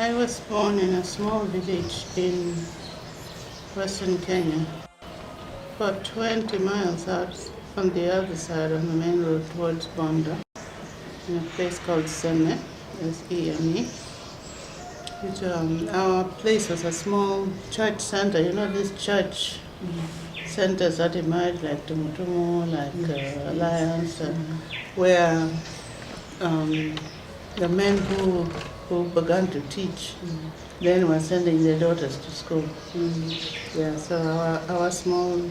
I was born in a small village in western Kenya, about 20 miles out on the other side on the main road towards Bonda, in a place called Seme, S-E-M-E. Our place was a small church center. You know, these church centers that emerged like Tumutumu, like Alliance, where the men who began to teach then were sending their daughters to school. Yeah, so our small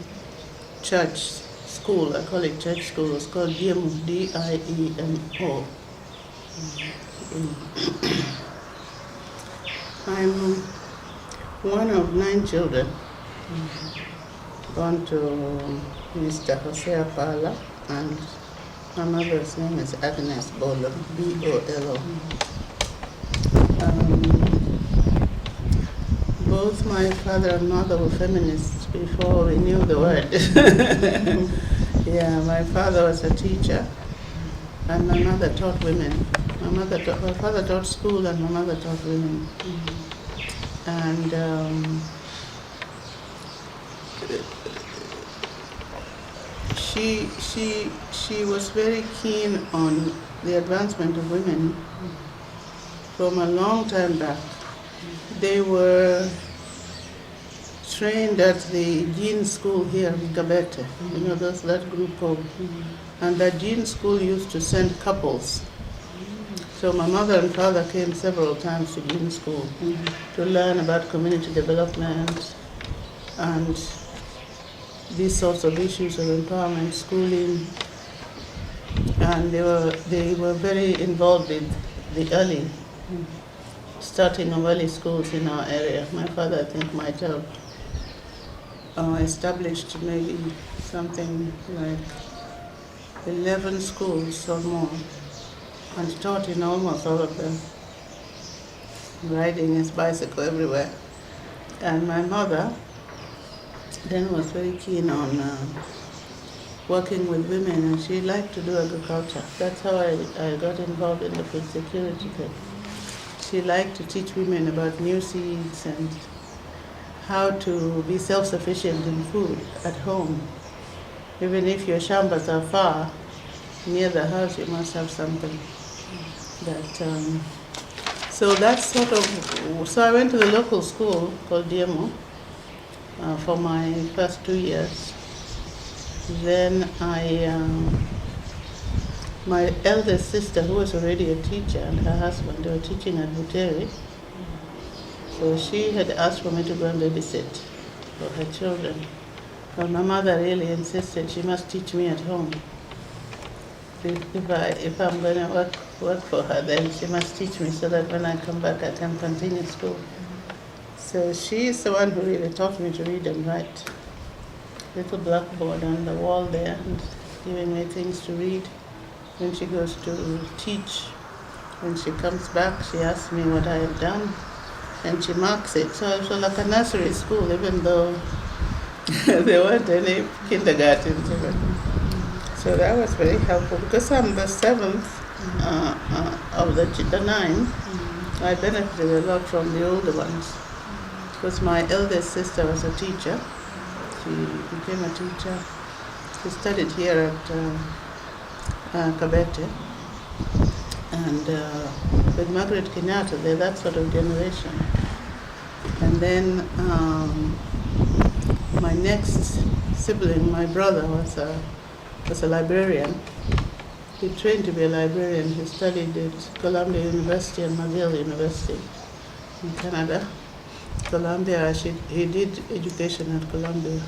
church school, I call it church school, was called Diemo, D-I-E-M-O. I'm one of 9 children, born to Mr. Jose Apala, and my mother's name is Agnes Bolo, B-O-L-O. Both my father and mother were feminists before we knew the word. Yeah, my father was a teacher, and my mother taught women. My father taught school, and my mother taught women. And she was very keen on the advancement of women from a long time back. They were trained at the Jean School here in Kabete. You know, that group of, and that Jean School used to send couples. So my mother and father came several times to Jean School to learn about community development and these sorts of issues of empowerment, schooling, and they were very involved in the early starting of early schools in our area. My father, I think, might have established maybe something like 11 schools or more, and taught in almost all of them, riding his bicycle everywhere. And my mother then was very keen on working with women, and she liked to do agriculture. That's how I got involved in the food security thing. She liked to teach women about new seeds and how to be self-sufficient in food at home. Even if your shambas are far, near the house you must have something. So that's sort of, so I went to the local school called Diemo for my first 2 years. Then my eldest sister, who was already a teacher, and her husband, they were teaching at Buteri. So she had asked for me to go and babysit for her children. But my mother really insisted she must teach me at home. If I'm going to work for her, then she must teach me so that when I come back I can continue school. So she's the one who really taught me to read and write. Little blackboard on the wall there, and giving me things to read. When she goes to teach, when she comes back, she asks me what I have done, and she marks it. So it was like a nursery school, even though there weren't any kindergartens even. So that was very helpful, because I'm the 7th of the 9. I benefited a lot from the older ones, because my eldest sister was a teacher. She became a teacher. She studied here at Kabete, and with Margaret Kenyatta, they're that sort of generation. And then my next sibling, my brother, was a librarian. He trained to be a librarian. He studied at Columbia University and McGill University in Canada. Columbia, he did education at Columbia.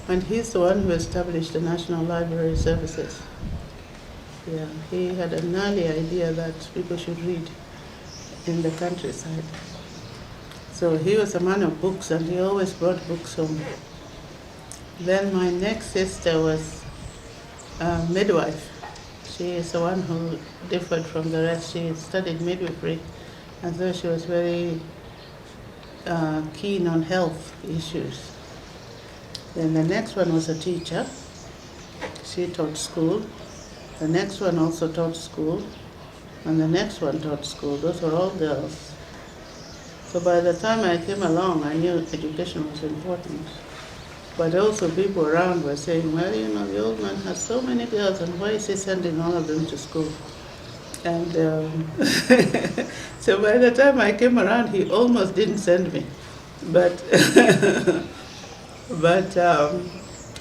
And he's the one who established the National Library Services. Yeah, he had an early idea that people should read in the countryside. So he was a man of books, and he always brought books home. Then my next sister was a midwife. She is the one who differed from the rest. She studied midwifery, and so she was very keen on health issues. Then the next one was a teacher. She taught school. The next one also taught school, and the next one taught school. Those were all girls. So by the time I came along, I knew education was important. But also people around were saying, well, you know, the old man has so many girls, and why is he sending all of them to school? And so by the time I came around, he almost didn't send me. But, but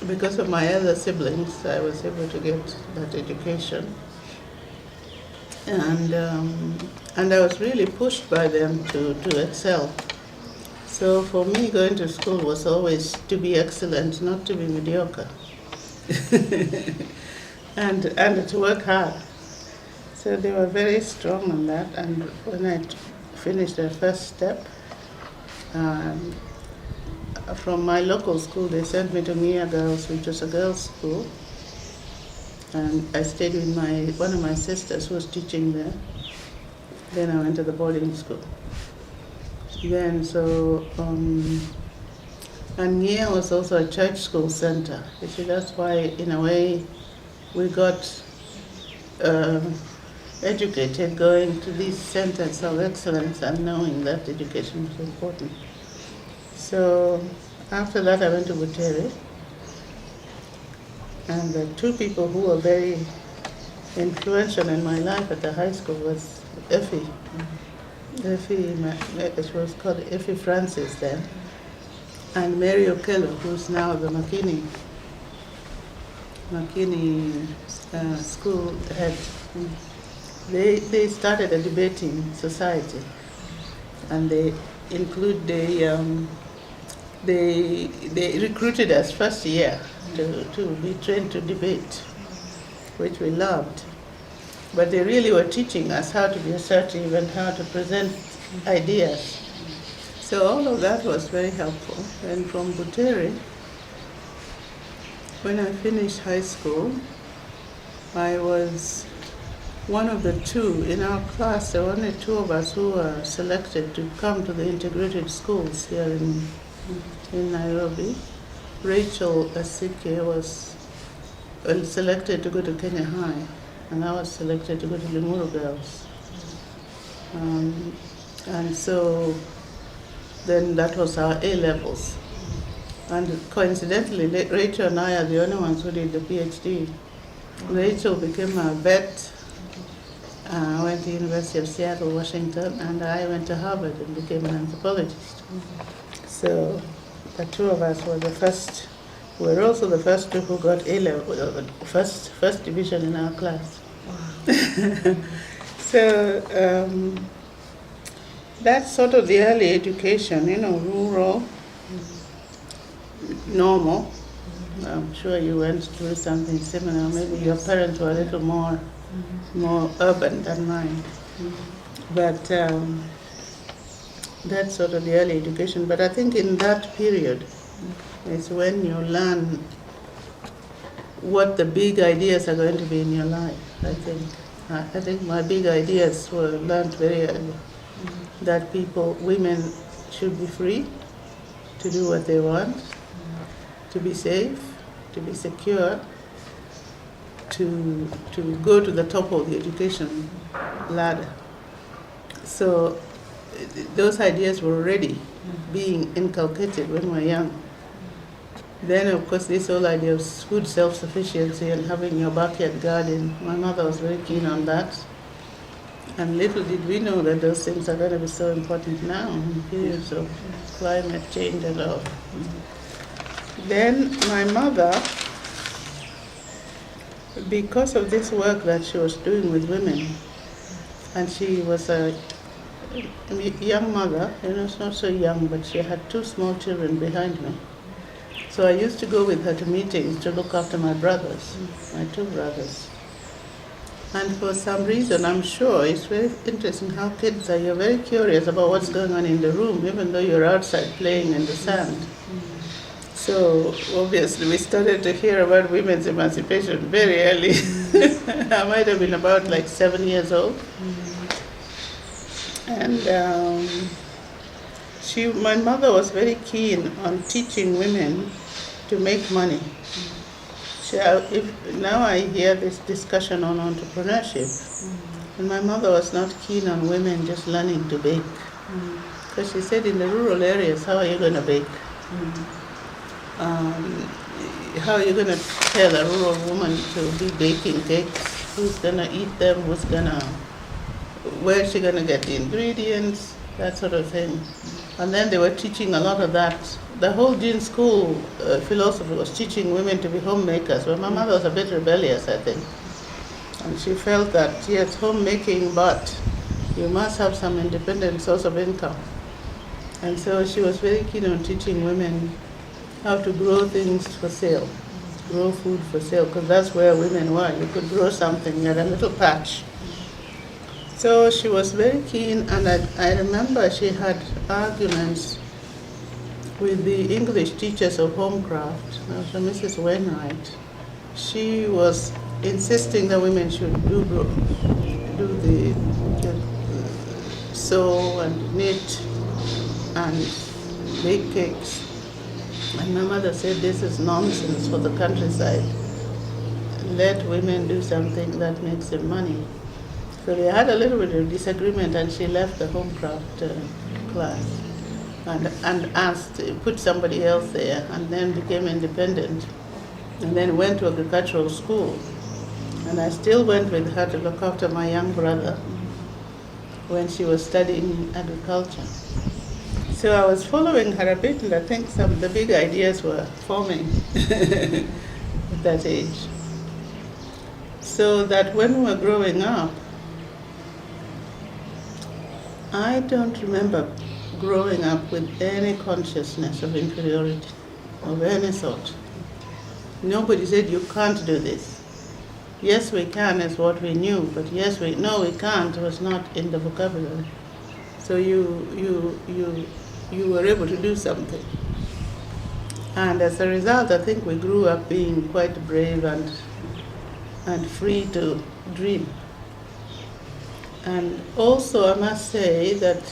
because of my other siblings, I was able to get that education. And I was really pushed by them to excel. So for me, going to school was always to be excellent, not to be mediocre, and to work hard. So they were very strong on that. And when I finished the first step, from my local school, they sent me to Mia Girls, which was a girls' school. And I stayed with one of my sisters who was teaching there. Then I went to the boarding school. Then and Nia was also a church school center. You see, that's why, in a way, we got educated going to these centers of excellence and knowing that education was important. So after that, I went to Butere. And the two people who were very influential in my life at the high school was Effie. It was called Effie Francis then, and Mary Ochola, who's now the McKinney school head. They started a debating society, and they recruited us first year to be trained to debate, which we loved. But they really were teaching us how to be assertive and how to present ideas. So all of that was very helpful. And from Butere, when I finished high school, I was one of the two in our class. There were only two of us who were selected to come to the integrated schools here in Nairobi. Rachel Asike was selected to go to Kenya High, and I was selected to go to Loreto Girls. And so then that was our A-levels. And coincidentally, Rachel and I are the only ones who did the PhD. Rachel became a vet, went to University of Seattle, Washington, and I went to Harvard and became an anthropologist. So the two of us were the first. We were also the first two who got A-level, first division in our class. Wow. So that's sort of the early education, rural, normal. I'm sure you went through something similar. Maybe your parents were a little more urban than mine. But that's sort of the early education. But I think in that period is when you learn what the big ideas are going to be in your life, I think. I think my big ideas were learned very early. That women should be free to do what they want, to be safe, to be secure, to go to the top of the education ladder. So those ideas were already being inculcated when we were young. Then, of course, this whole idea of food self-sufficiency and having your backyard garden, my mother was very keen on that. And little did we know that those things are going to be so important now in periods of climate change and all. Then my mother, because of this work that she was doing with women, and she was a young mother, not so young, but she had two small children behind me. So I used to go with her to meetings to look after my brothers, my two brothers. And for some reason, I'm sure, it's very interesting how kids are. You're very curious about what's going on in the room, even though you're outside playing in the sand. So obviously we started to hear about women's emancipation very early. I might have been about 7 years old. And my mother was very keen on teaching women to make money. Now I hear this discussion on entrepreneurship, and my mother was not keen on women just learning to bake. Because she said in the rural areas, how are you going to bake? How are you going to tell a rural woman to be baking cakes? Who's going to eat them? Where is she going to get the ingredients? That sort of thing. And then they were teaching a lot of that. The whole Jean school philosophy was teaching women to be homemakers. Well, my mother was a bit rebellious, I think. And she felt that, yes, homemaking, but you must have some independent source of income. And so she was very keen on teaching women how to grow things for sale, grow food for sale, because that's where women were. You could grow something, you had a little patch. So she was very keen, and I remember she had arguments with the English teachers of homecraft, also Mrs. Wainwright. She was insisting that women should do the sew and knit and bake cakes. And my mother said, this is nonsense for the countryside. Let women do something that makes them money. So they had a little bit of disagreement, and she left the homecraft class and asked, put somebody else there, and then became independent, and then went to agricultural school. And I still went with her to look after my young brother when she was studying agriculture. So I was following her a bit, and I think some of the big ideas were forming at that age. So that when we were growing up, I don't remember growing up with any consciousness of inferiority of any sort. Nobody said, you can't do this. Yes, we can is what we knew, but no, we can't was not in the vocabulary. So you were able to do something. And as a result, I think we grew up being quite brave and free to dream. And also, I must say that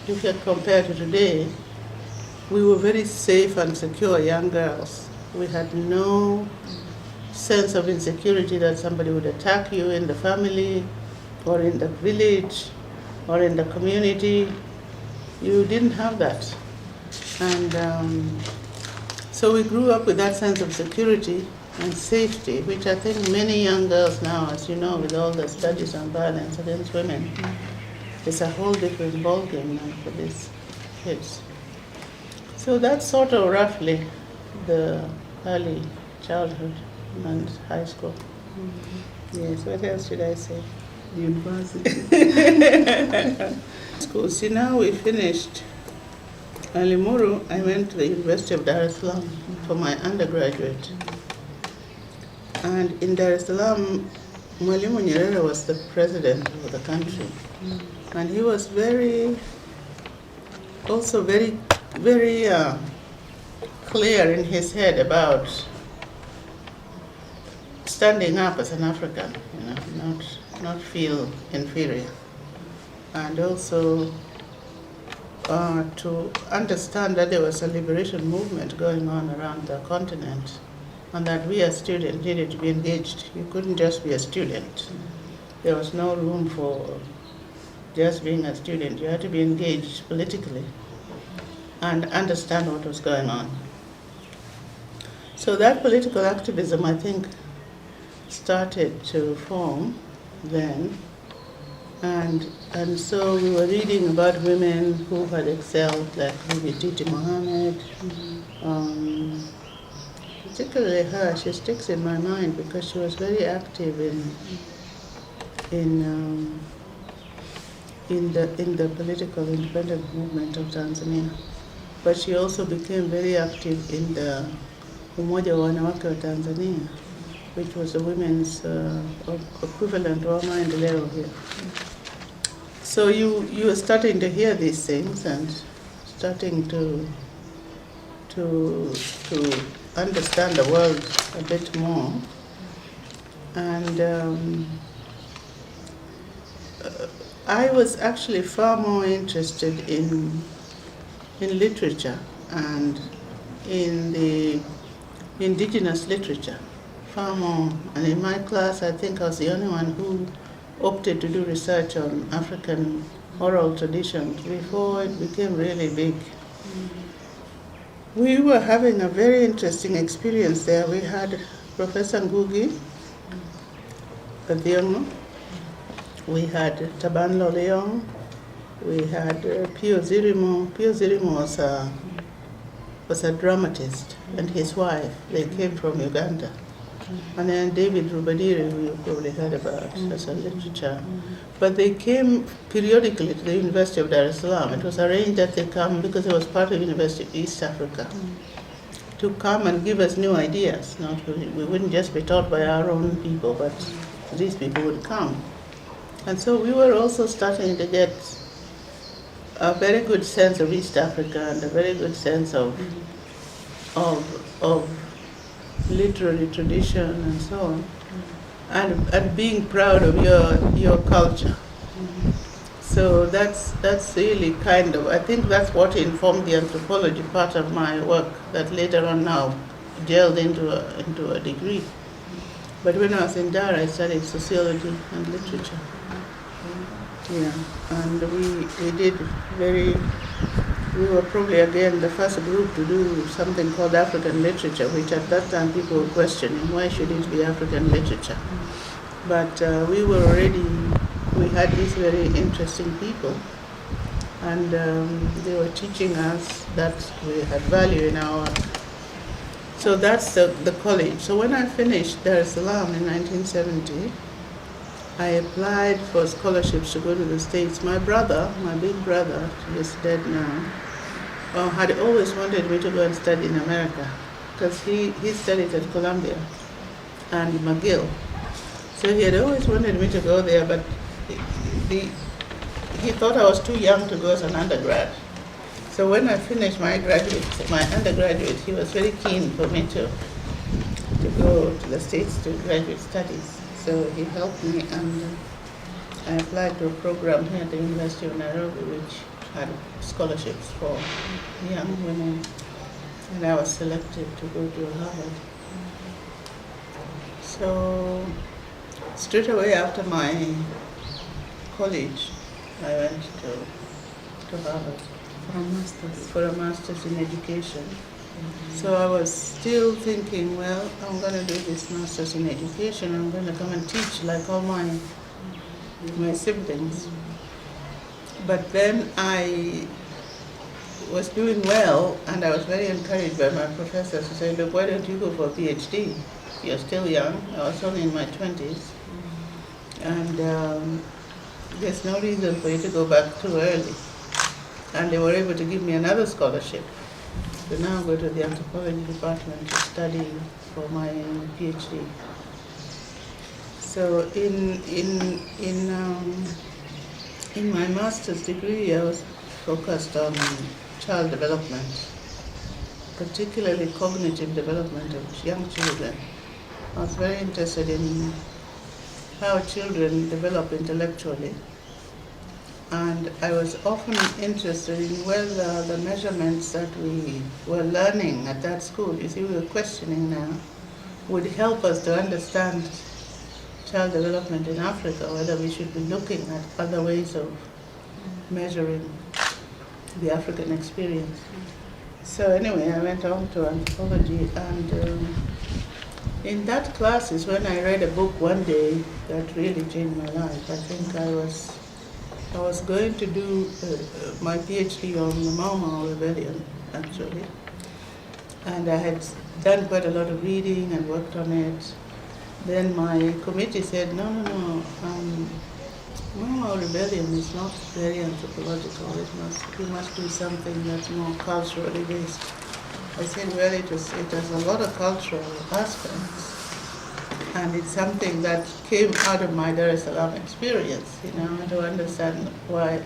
if you compare to today, we were very safe and secure young girls. We had no sense of insecurity that somebody would attack you in the family or in the village or in the community. You didn't have that. And so we grew up with that sense of security and safety, which I think many young girls now, as you know, with all the studies on violence against women, it's a whole different ballgame now for these kids. So that's sort of roughly the early childhood and high school. Yes, what else should I say? University. School. See, now we finished Limuru. I went to the University of Dar for my undergraduate. And in Dar es Salaam, Mwalimu Nyerere was the president of the country. And he was very clear in his head about standing up as an African, not feel inferior. And also to understand that there was a liberation movement going on around the continent, and that we as students needed to be engaged. You couldn't just be a student. There was no room for just being a student. You had to be engaged politically and understand what was going on. So that political activism, I think, started to form then. And so we were reading about women who had excelled, like Titi Mohammed. Particularly her, she sticks in my mind because she was very active in the political independent movement of Tanzania. But she also became very active in the Umoja wa Wanawake wa Tanzania, which was the women's equivalent of maendeleo here. So you are starting to hear these things and starting to understand the world a bit more. And I was actually far more interested in literature and in the indigenous literature, far more. And in my class, I think I was the only one who opted to do research on African oral traditions before it became really big. We were having a very interesting experience there. We had Professor Ngugi, Thiong'o, we had Taban Loleong, we had Pio Zirimo. Pio Zirimo was a dramatist, and his wife, they came from Uganda. And then David Rubadiri, who you probably heard about as a literature. But they came periodically to the University of Dar es Salaam. It was arranged that they come because it was part of University of East Africa, to come and give us new ideas. We wouldn't just be taught by our own people, but these people would come. And so we were also starting to get a very good sense of East Africa and a very good sense of literary tradition and so on, and being proud of your culture. So that's really kind of, I think that's what informed the anthropology part of my work that later on now gelled into a degree. But when I was in Dar, I studied sociology and literature. Yeah, and we were probably again the first group to do something called African literature, which at that time people were questioning, why should it be African literature? But we had these very interesting people, and they were teaching us that we had value in our work. So that's the college. So when I finished Dar es Salaam in 1970, I applied for scholarships to go to the States. My brother, my big brother, he is dead now, had always wanted me to go and study in America, because he studied at Columbia and McGill. So he had always wanted me to go there, but he thought I was too young to go as an undergrad. So when I finished my undergraduate, he was very keen for me to go to the States to graduate studies. So he helped me, and I applied to a program here at the University of Nairobi, which had scholarships for young women, and I was selected to go to Harvard. So straight away after my college, I went to Harvard for a master's in education. So I was still thinking, well, I'm going to do this master's in education. I'm going to come and teach like all my siblings. But then I was doing well, and I was very encouraged by my professors to say, look, why don't you go for a PhD? You're still young. I was only in my 20s. And there's no reason for you to go back too early. And they were able to give me another scholarship to now go to the anthropology department to study for my PhD. So in my master's degree, I was focused on child development, particularly cognitive development of young children. I was very interested in how children develop intellectually. And I was often interested in whether the measurements that we were learning at that school, you see, we were questioning now, would help us to understand child development in Africa, whether we should be looking at other ways of measuring the African experience. So anyway, I went on to anthropology, and in that class is when I read a book one day that really changed my life. I think I was going to do my PhD on the Mau Mau rebellion, actually. And I had done quite a lot of reading and worked on it. Then my committee said, no, Mau Mau rebellion is not very anthropological. We must do something that's more culturally based. I said, well, it has a lot of cultural aspects. And it's something that came out of my Dar es Salaam experience, to understand why,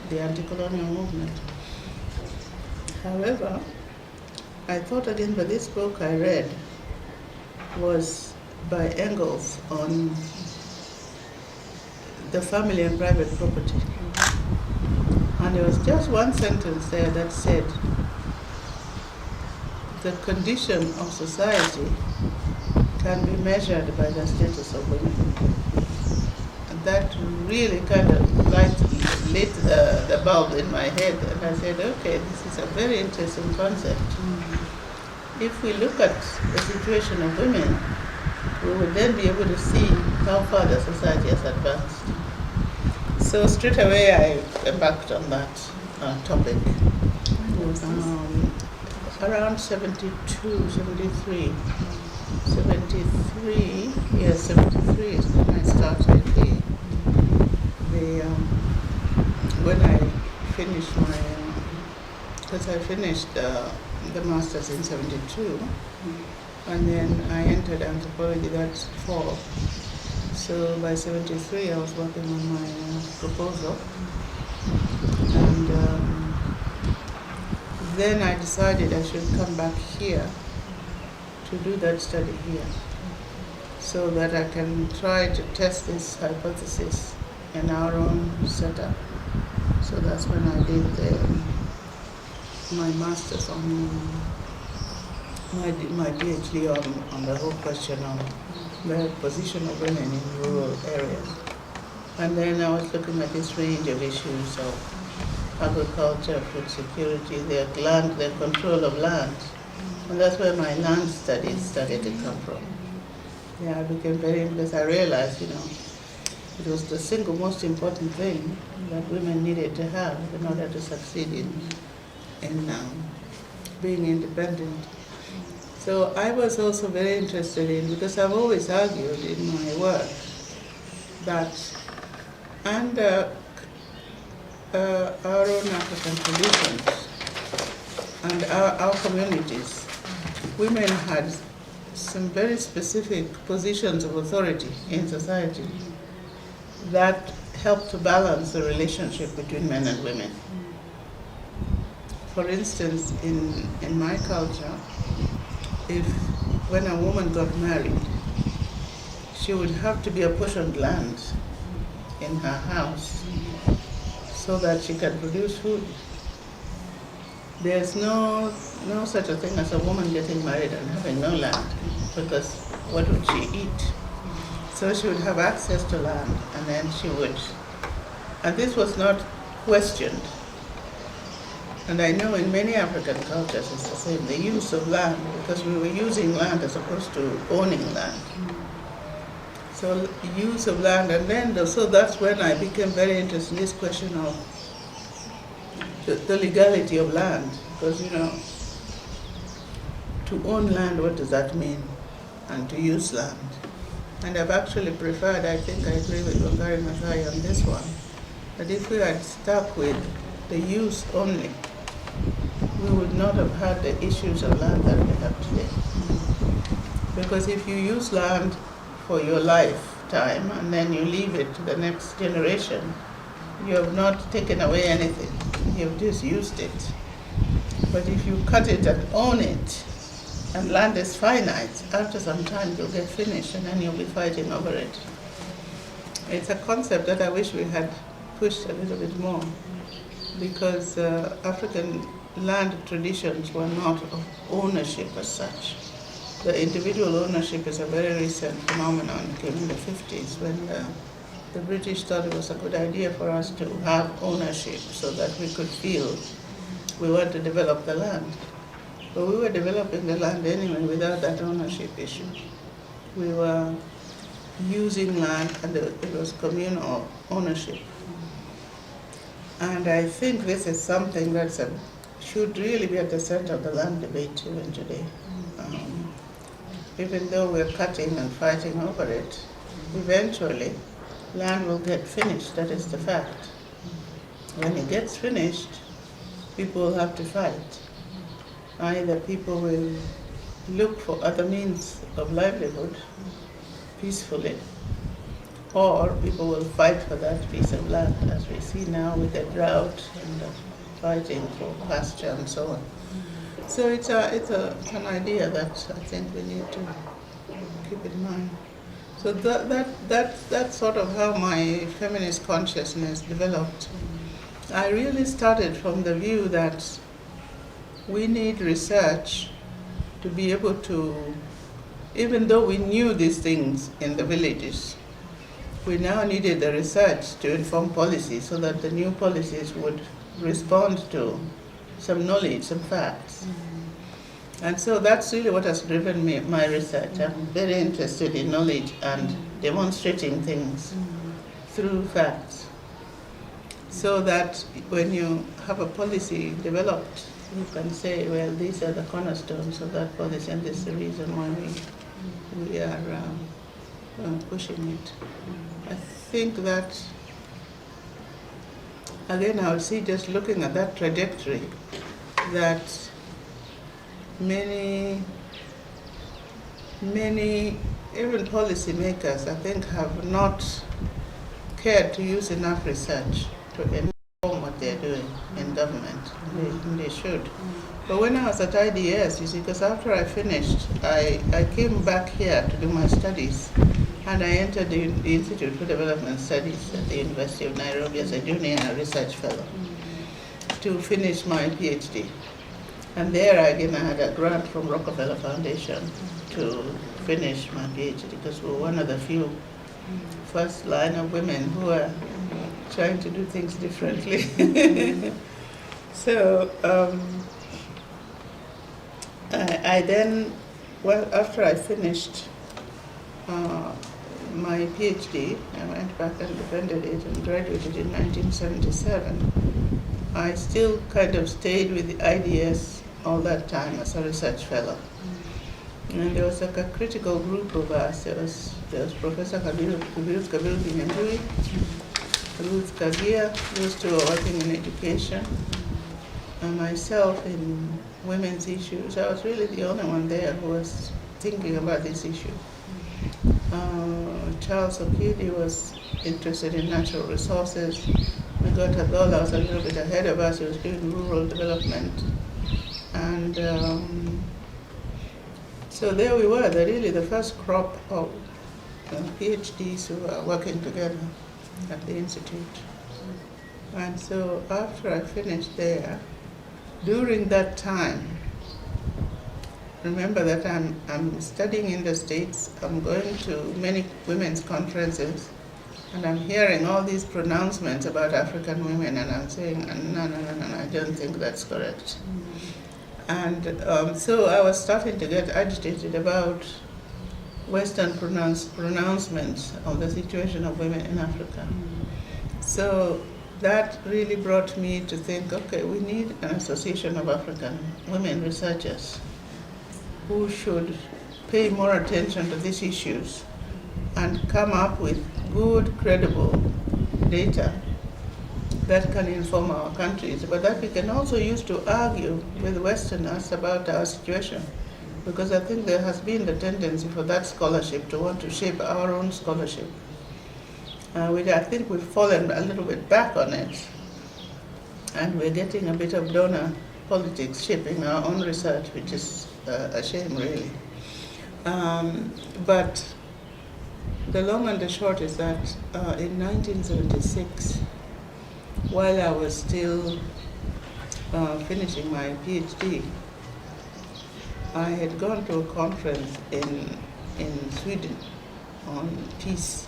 the anti-colonial movement. However, I thought again, but this book I read was by Engels on the family and private property. And there was just one sentence there that said, the condition of society can be measured by the status of women. And that really kind of lit the bulb in my head, and I said, okay, this is a very interesting concept. If we look at the situation of women, we would then be able to see how far the society has advanced. So straight away I embarked on that topic. Around 72, 73. 73, yes, 73 is when I started when I finished my, because I finished the master's in 72, and then I entered anthropology that fall. So by 73 I was working on my proposal, and then I decided I should come back here to do that study here, so that I can try to test this hypothesis in our own setup. So that's when I did my master's on my PhD on the whole question of the position of women in rural areas. And then I was looking at this range of issues of agriculture, food security, the control of land. And that's where my land studies started to come from. Yeah, I became very impressed. I realized, it was the single most important thing that women needed to have in order to succeed in being independent. So I was also very interested in, because I've always argued in my work that under our own African traditions and our communities, women had some very specific positions of authority in society that helped to balance the relationship between men and women. For instance, in my culture, when a woman got married, she would have to be apportioned land in her house so that she can produce food. There's no such a thing as a woman getting married and having no land, because what would she eat? So she would have access to land, and then she would, and this was not questioned. And I know in many African cultures it's the same, the use of land, because we were using land as opposed to owning land. So use of land, and then so that's when I became very interested in this question of the legality of land, because to own land, what does that mean? And to use land. And I've actually preferred, I think I agree with Wangari Maathai on this one, that if we had stuck with the use only, we would not have had the issues of land that we have today. Because if you use land for your lifetime and then you leave it to the next generation, you have not taken away anything, you have just used it. But if you cut it and own it, and land is finite, after some time you'll get finished and then you'll be fighting over it. It's a concept that I wish we had pushed a little bit more, because African land traditions were not of ownership as such. The individual ownership is a very recent phenomenon. It came in the 50s when the British thought it was a good idea for us to have ownership so that we could feel we want to develop the land. But we were developing the land anyway without that ownership issue. We were using land, and it was communal ownership. And I think this is something that should really be at the center of the land debate even today. Even though we're cutting and fighting over it, eventually land will get finished, that is the fact. When it gets finished, people will have to fight. Either people will look for other means of livelihood peacefully, or people will fight for that piece of land, as we see now with the drought and fighting for pasture and so on. So it's an idea that I think we need to keep in mind. So that's sort of how my feminist consciousness developed. I really started from the view that we need research to be able to, even though we knew these things in the villages, we now needed the research to inform policy so that the new policies would respond to some knowledge, some facts. And so that's really what has driven my research. I'm very interested in knowledge and demonstrating things through facts, so that when you have a policy developed, you can say, well, these are the cornerstones of that policy, and this is the reason why we are pushing it. I think that, again, I'll see, just looking at that trajectory, that many, even policymakers, I think, have not cared to use enough research to inform what they're doing in government. They should. But when I was at IDS, you see, because after I finished, I came back here to do my studies, and I entered the Institute for Development Studies at the University of Nairobi as a junior research fellow to finish my PhD. And there again I had a grant from Rockefeller Foundation to finish my PhD, because we were one of the few first line of women who are trying to do things differently. So I then, well, after I finished my PhD, I went back and defended it and graduated in 1977. I still kind of stayed with the IDS all that time as a research fellow. And there was like a critical group of us. There was Professor Ngugi, Ruth Kagia, those two were working in education, and myself in women's issues. I was really the only one there who was thinking about this issue. Charles Okidi was interested in natural resources. Magota Gola was a little bit ahead of us. He was doing rural development. And so there we were, really the first crop of PhDs who were working together at the Institute. And so after I finished there, during that time, remember that I'm studying in the States, I'm going to many women's conferences, and I'm hearing all these pronouncements about African women, and I'm saying, no, I don't think that's correct. And so I was starting to get agitated about Western pronouncements on the situation of women in Africa. So that really brought me to think, okay, we need an association of African women researchers who should pay more attention to these issues and come up with good, credible data that can inform our countries, but that we can also use to argue with Westerners about our situation. Because I think there has been the tendency for that scholarship to want to shape our own scholarship. Which I think we've fallen a little bit back on it. And we're getting a bit of donor politics shaping our own research, which is a shame, really. But the long and the short is that in 1976, while I was still finishing my PhD, I had gone to a conference in Sweden on peace,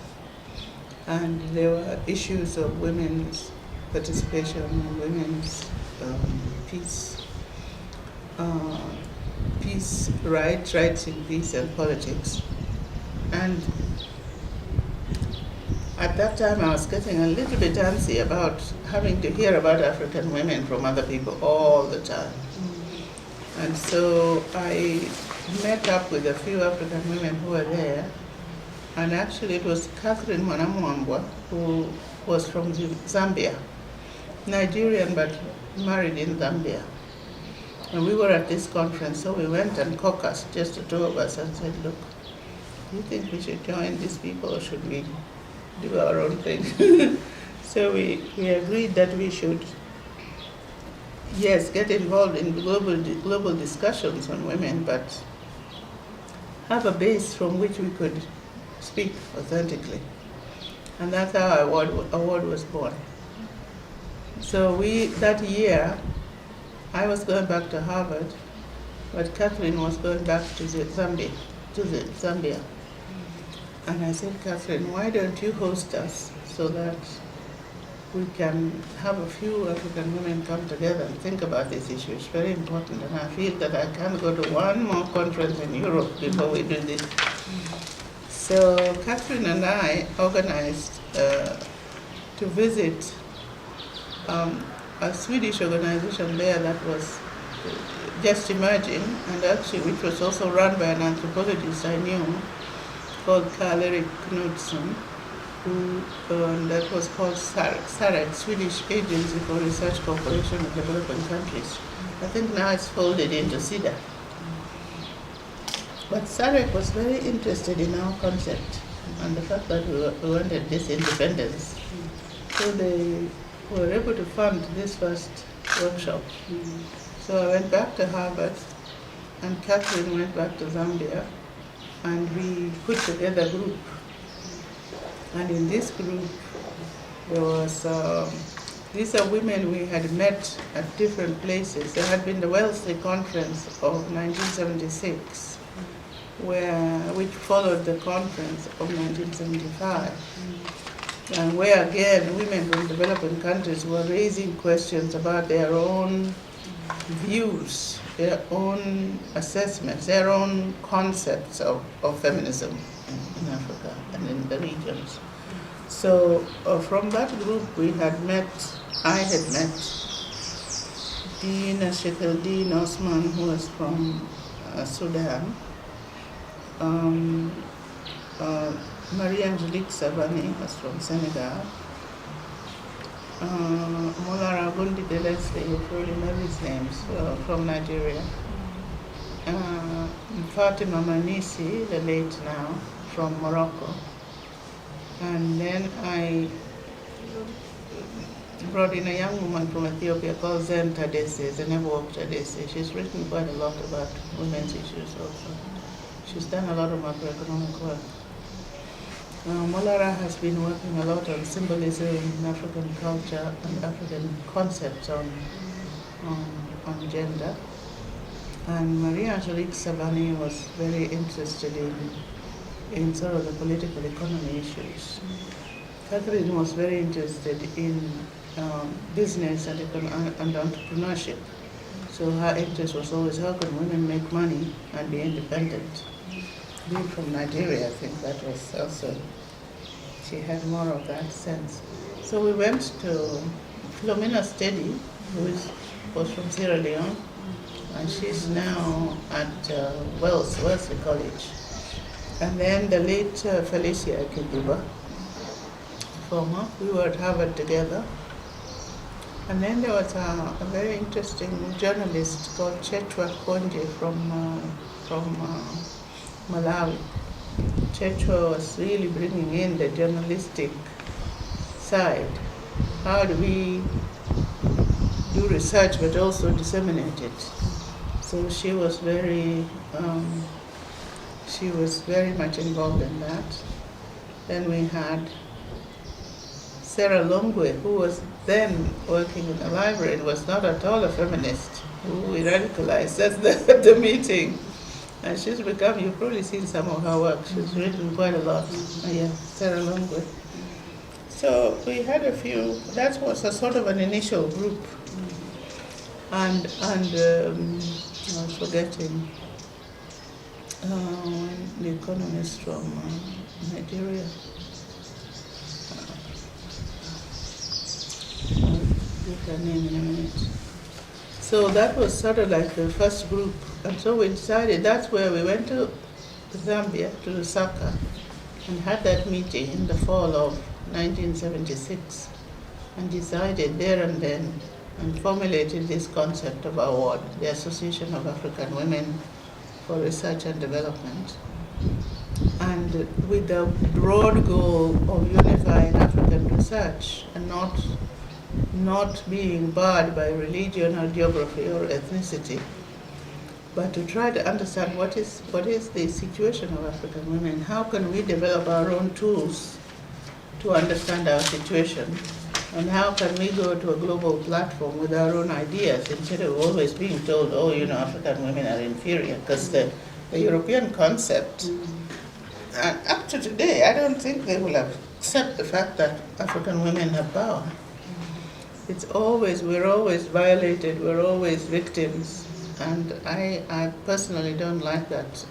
and there were issues of women's participation in women's peace rights in peace and politics. And at that time I was getting a little bit antsy about having to hear about African women from other people all the time. And so I met up with a few African women who were there, and actually it was Catherine Mwalimu, who was from Zambia, Nigerian but married in Zambia. And we were at this conference, so we went and caucused, just the two of us, and said, look, do you think we should join these people, or should we do our own thing? So we agreed that we should, yes, get involved in global discussions on women, but have a base from which we could speak authentically. And that's how AWWORD was born. So that year, I was going back to Harvard, but Catherine was going back to Zambia. And I said, Catherine, why don't you host us so that we can have a few African women come together and think about this issue. It's very important, and I feel that I can't go to one more conference in Europe before we do this. So Catherine and I organized to visit a Swedish organization there that was just emerging, and actually which was also run by an anthropologist I knew called Karl-Erik Knudsen, who that was called SAREC, Swedish Agency for Research Cooperation with Developing Countries. I think now it's folded into SIDA. But SAREC was very interested in our concept and the fact that we wanted this independence. So they were able to fund this first workshop. So I went back to Harvard, and Catherine went back to Zambia, and we put together a group. And in this group, there was, these are women we had met at different places. There had been the Wellesley Conference of 1976, which followed the conference of 1975. And where again, women from developing countries were raising questions about their own views, their own assessments, their own concepts of feminism in Africa and in the regions. So from that group I had met Dean Osman, who was from Sudan, Marie-Angelique Savani was from Senegal, Molara Gundi de Leslie, you probably know his names, from Nigeria, Fatima Manisi, the late now, from Morocco. And then I brought in a young woman from Ethiopia called Zenebu Tadese. She's written quite a lot about women's issues also. She's done a lot of macroeconomic work. Molara has been working a lot on symbolism in African culture and African concepts on gender. And Marie-Angelique Savani was very interested in sort of the political economy issues. Catherine was very interested in business and entrepreneurship. So her interest was always how can women make money and be independent. Being from Nigeria, I think that was also, she had more of that sense. So we went to Philomena Steady, who was from Sierra Leone, and she's now at Wellesley College. And then the late Felicia Kibuba, former, we were at Harvard together. And then there was a very interesting journalist called Chetwa Konje from Malawi. Chetwa was really bringing in the journalistic side. How do we do research but also disseminate it? So she was very much involved in that. Then we had Sarah Longwe, who was then working in the library and was not at all a feminist, who we radicalized at the meeting. And she's become, you've probably seen some of her work, she's written quite a lot. Sarah Longwe. So we had a few, that was a sort of an initial group. And I was forgetting, the economist from Nigeria. I'll give her name in a minute. So that was sort of like the first group. And so we decided that's where we went to Zambia, to Lusaka, and had that meeting in the fall of 1976, and decided there and then and formulated this concept of AWWORD, the Association of African Women for Research and Development, and with the broad goal of unifying African research and not being barred by religion or geography or ethnicity, but to try to understand what is the situation of African women, how can we develop our own tools to understand our situation, and how can we go to a global platform with our own ideas instead of always being told, African women are inferior, because the European concept up to today, I don't think they will accept the fact that African women have power. We're always violated, we're always victims, and I personally don't like that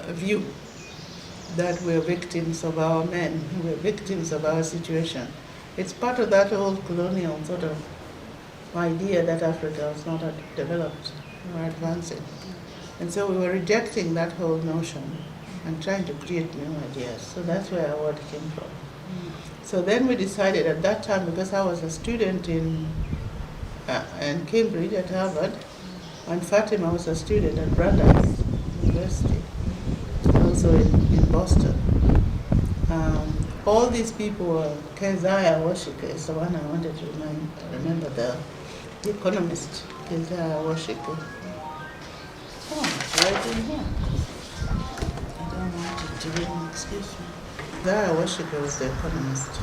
view that we're victims of our men, we're victims of our situation. It's part of that old colonial sort of idea that Africa was not developed or advancing. And so we were rejecting that whole notion and trying to create new ideas. So that's where AWWORD came from. So then we decided at that time, because I was a student in Cambridge at Harvard, and Fatima was a student at Brandeis University, also in Boston. All these people were, Keziah Washike is the one I wanted to remember, the economist, Keziah Washike. Oh, it's right in here. I don't want it to be, excuse me. Keziah Washike was the economist.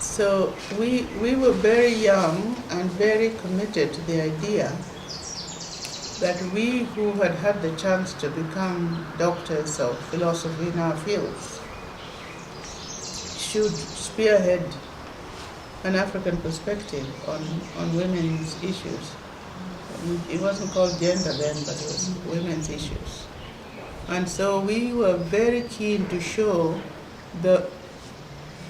So we were very young and very committed to the idea that we who had the chance to become doctors of philosophy in our fields should spearhead an African perspective on women's issues. It wasn't called gender then, but it was women's issues. And so we were very keen to show the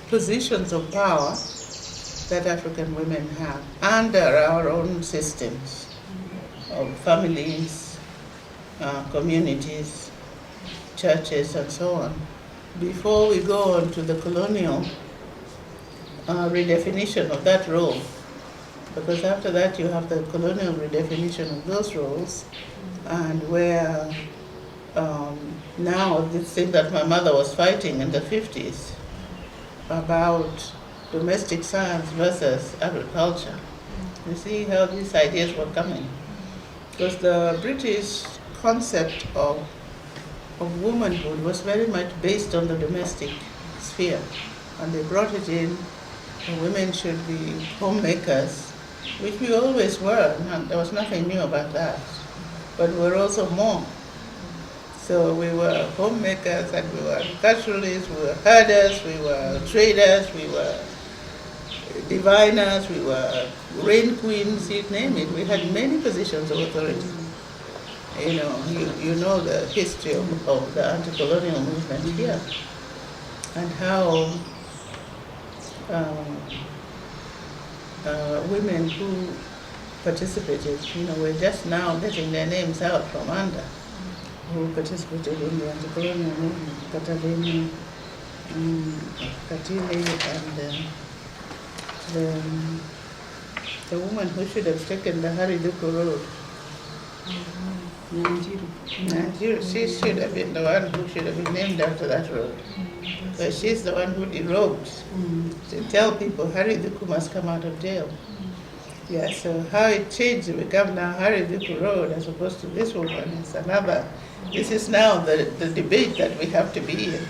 positions of power that African women have under our own systems of families, communities, churches, and so on, before we go on to the colonial redefinition of that role. Because after that you have the colonial redefinition of those roles, and where now this thing that my mother was fighting in the 50s about domestic science versus agriculture. You see how these ideas were coming. Because the British concept of womanhood was very much based on the domestic sphere. And they brought it in, women should be homemakers, which we always were, and there was nothing new about that. But we were also more. So we were homemakers, and we were agriculturalists, we were herders, we were traders, we were diviners, we were rain queens, you name it. We had many positions of authority. You know the history of the anti-colonial movement here, and how women who participated, were just now getting their names out from under, who participated in the anti-colonial movement, Katalini, Katili, and the woman who should have taken the Hariduku Road. Nanjiru, she should have been the one who should have been named after that road. But she's the one who derobed to tell people Hariduku must come out of jail. Yeah, so how it changed to become now Hariduku Road as opposed to this woman is another. This is now the debate that we have to be in.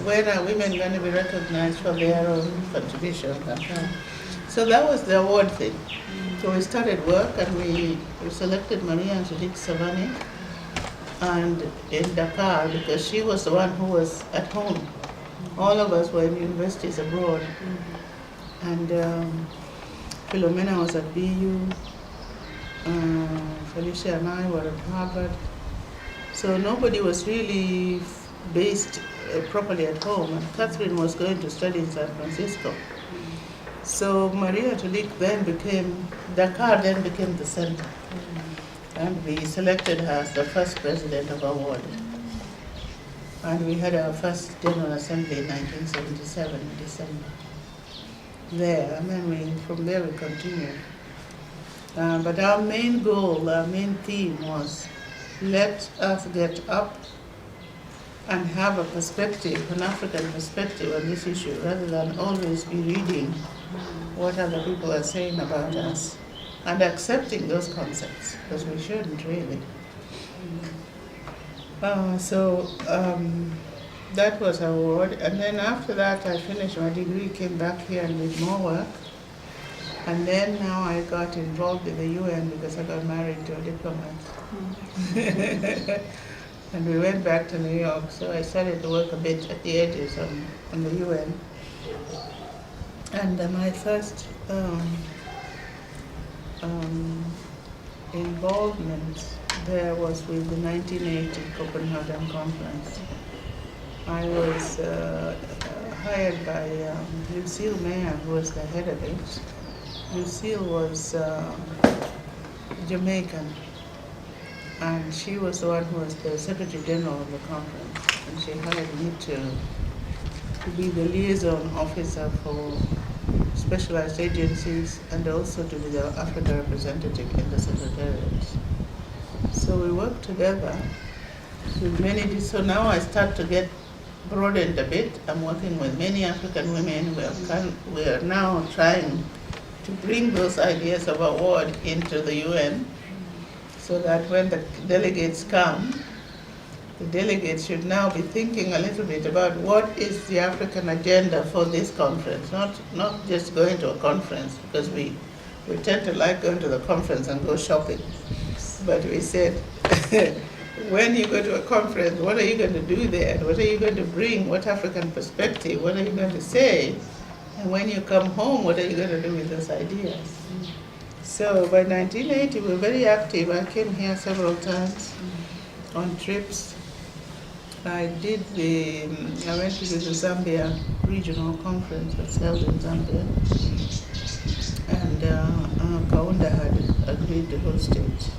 When are women going to be recognized for their own contribution? So that was the AWWORD thing. So we started work, and we selected Maria Angelique Savani and in Dakar, because she was the one who was at home. All of us were in universities abroad. And Philomena was at BU, Felicia and I were at Harvard. So nobody was really based properly at home, and Catherine was going to study in San Francisco. So Maria Angelique Dakar then became the center. And we selected her as the first president of AWWORD. And we had our first General Assembly in 1977 in December. And then from there we continued. But our main goal, our main theme was, let us get up and have a perspective, an African perspective on this issue, rather than always be reading what other people are saying about us and accepting those concepts, because we shouldn't really. That was AWWORD, and then after that I finished my degree, came back here and did more work, and then now I got involved in the UN because I got married to a diplomat. And we went back to New York, so I started to work a bit at the edges on the UN. And my first involvement there was with the 1980 Copenhagen Conference. I was hired by Lucille Mayer, who was the head of it. Lucille was Jamaican, and she was the one who was the Secretary General of the conference, and she hired me to be the liaison officer for specialized agencies and also to be the Africa representative in the Secretariat. So we worked together with many, so now I start to get broadened a bit. I'm working with many African women. We are now trying to bring those ideas of award into the UN so that when the delegates come, the delegates should now be thinking a little bit about what is the African agenda for this conference, not just going to a conference, because we tend to like going to the conference and go shopping. But we said, when you go to a conference, what are you going to do there? What are you going to bring? What African perspective? What are you going to say? And when you come home, what are you going to do with those ideas? So by 1980, we were very active. I came here several times on trips. I went to the Zambia regional conference that's held in Zambia. And Kaunda had agreed to host it.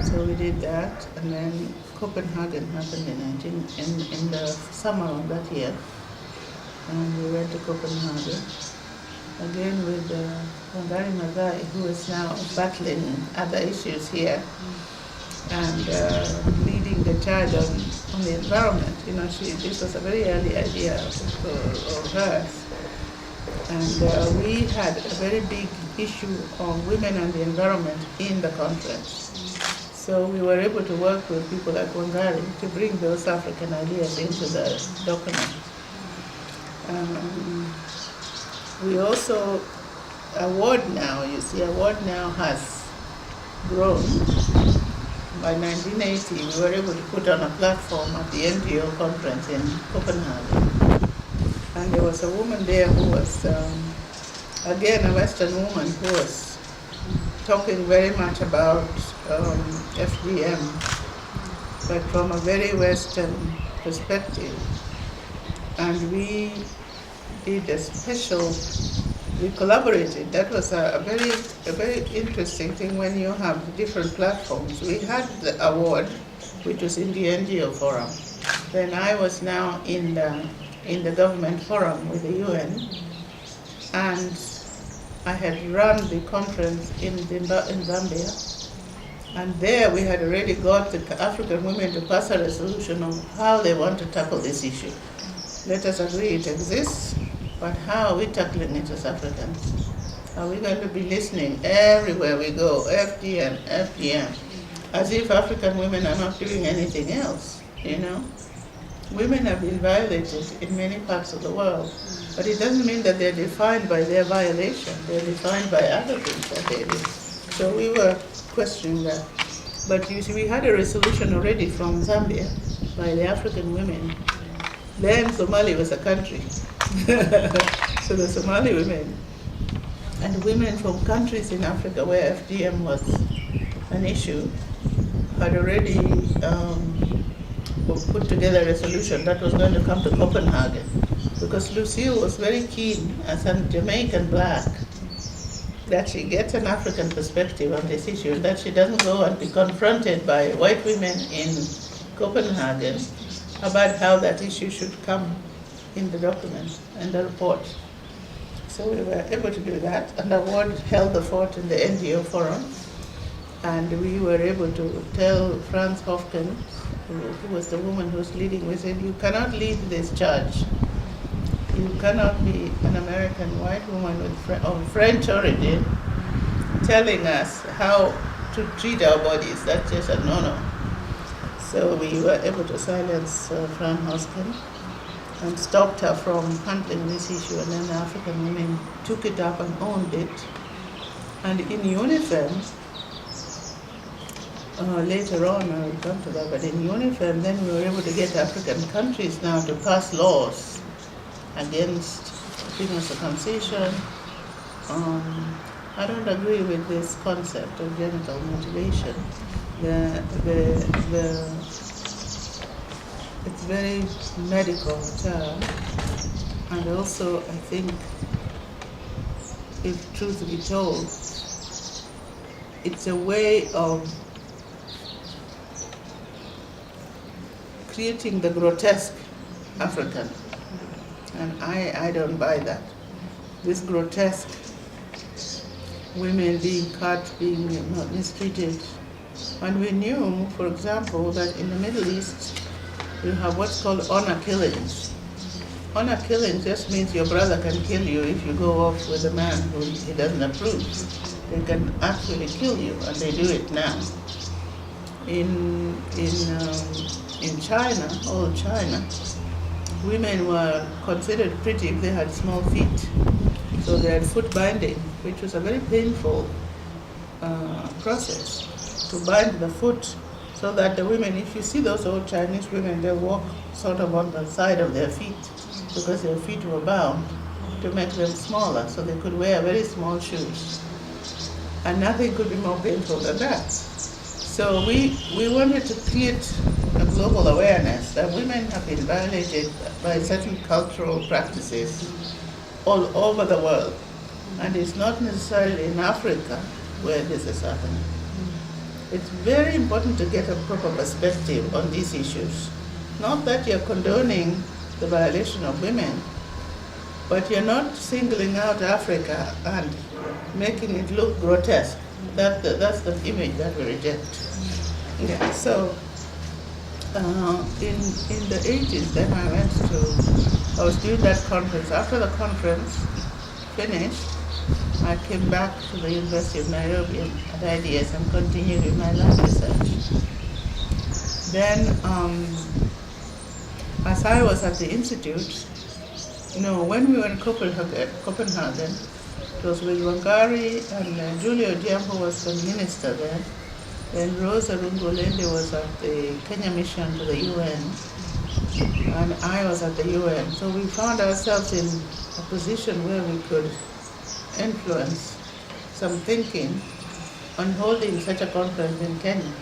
So we did that, and then Copenhagen happened in the summer of that year. And we went to Copenhagen, again with Wangari Maathai, who is now battling other issues here, and leading the charge on the environment. You know, this was a very early idea of hers. And we had a very big issue on women and the environment in the conference. So we were able to work with people like Wangari to bring those African ideas into the document. We also, AWWORD now, you see, AWWORD now has grown. By 1980, we were able to put on a platform at the NGO conference in Copenhagen. And there was a woman there who was, again, a Western woman who was talking very much about FGM, but from a very Western perspective. And we did a special, we collaborated. That was a very interesting thing when you have different platforms. We had the AWWORD, which was in the NGO forum. Then I was now in the government forum with the UN, and I had run the conference in Zambia. And there we had already got the African women to pass a resolution on how they want to tackle this issue. Let us agree it exists, but how are we tackling it as Africans? Are we going to be listening everywhere we go, FGM, FGM, as if African women are not doing anything else, you know? Women have been violated in many parts of the world, but it doesn't mean that they're defined by their violation. They're defined by other things that they do. So we were questioning that. But you see, we had a resolution already from Zambia by the African women. Then Somali was a country. So the Somali women and women from countries in Africa where FGM was an issue had already put together a resolution that was going to come to Copenhagen, because Lucille was very keen, as a Jamaican black, that she gets an African perspective on this issue, and that she doesn't go and be confronted by white women in Copenhagen about how that issue should come in the document and the report. So we were able to do that, and AWWORD held the fort in the NGO forum, and we were able to tell Franz Hofken, who was the woman who was leading, we said, you cannot lead this charge. You cannot be an American white woman of French origin telling us how to treat our bodies. That's just a no-no. So we were able to silence Franz Hofken and stopped her from handling this issue, and then the African women took it up and owned it. And in unison, later on, I will come to that, but in UNIFEM, then we were able to get African countries now to pass laws against female circumcision. I don't agree with this concept of genital mutilation. It's very medical term, and also I think, if truth be told, it's a way of creating the grotesque African, and I don't buy that. This grotesque, women being cut, being mistreated. And we knew, for example, that in the Middle East, you have what's called honor killings. Honor killing just means your brother can kill you if you go off with a man who he doesn't approve. They can actually kill you, and they do it now. In China, old China, women were considered pretty if they had small feet. So they had foot binding, which was a very painful process to bind the foot, so that the women, if you see those old Chinese women, they walk sort of on the side of their feet, because their feet were bound to make them smaller, so they could wear very small shoes. And nothing could be more painful than that. So we wanted to create a global awareness that women have been violated by certain cultural practices all over the world. And it's not necessarily in Africa where this is happening. It's very important to get a proper perspective on these issues. Not that you're condoning the violation of women, but you're not singling out Africa and making it look grotesque. That's the image that we reject. Yeah. So in the 80s, then I was doing that conference. After the conference finished, I came back to the University of Nairobi at IDS and continued with my lab research. Then, as I was at the institute, when we were in Copenhagen, it was with Wangari and Julio Diambo was the minister there. Then Rosa Rungolende was at the Kenya mission to the UN, and I was at the UN. So we found ourselves in a position where we could influence some thinking on holding such a conference in Kenya.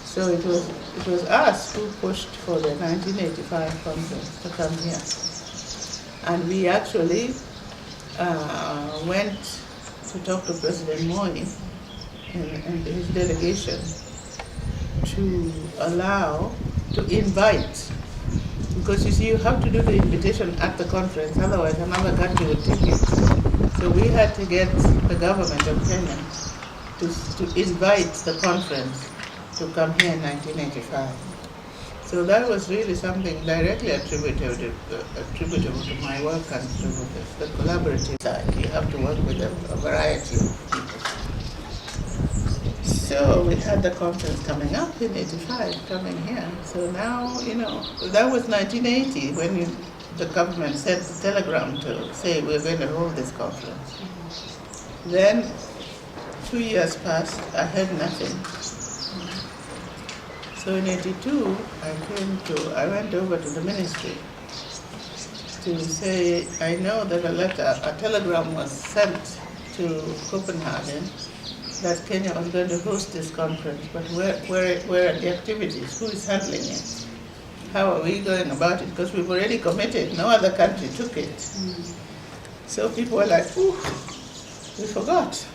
So it was us who pushed for the 1985 conference to come here. And we actually went to talk to President Moi and his delegation to invite, because you see, you have to do the invitation at the conference, otherwise another country would take it. So we had to get the government of Kenya to invite the conference to come here in 1985. So that was really something directly attributable to my work and to the collaborative side. You have to work with a variety of people. So we had the conference coming up in 85, coming here. So now, that was 1980 when the government sent the telegram to say we're going to hold this conference. Then 2 years passed, I heard nothing. So in 82, I went over to the ministry to say, I know that a telegram was sent to Copenhagen that Kenya was going to host this conference, but where are the activities? Who is handling it? How are we going about it? Because we've already committed, no other country took it. So people were like, ooh, we forgot.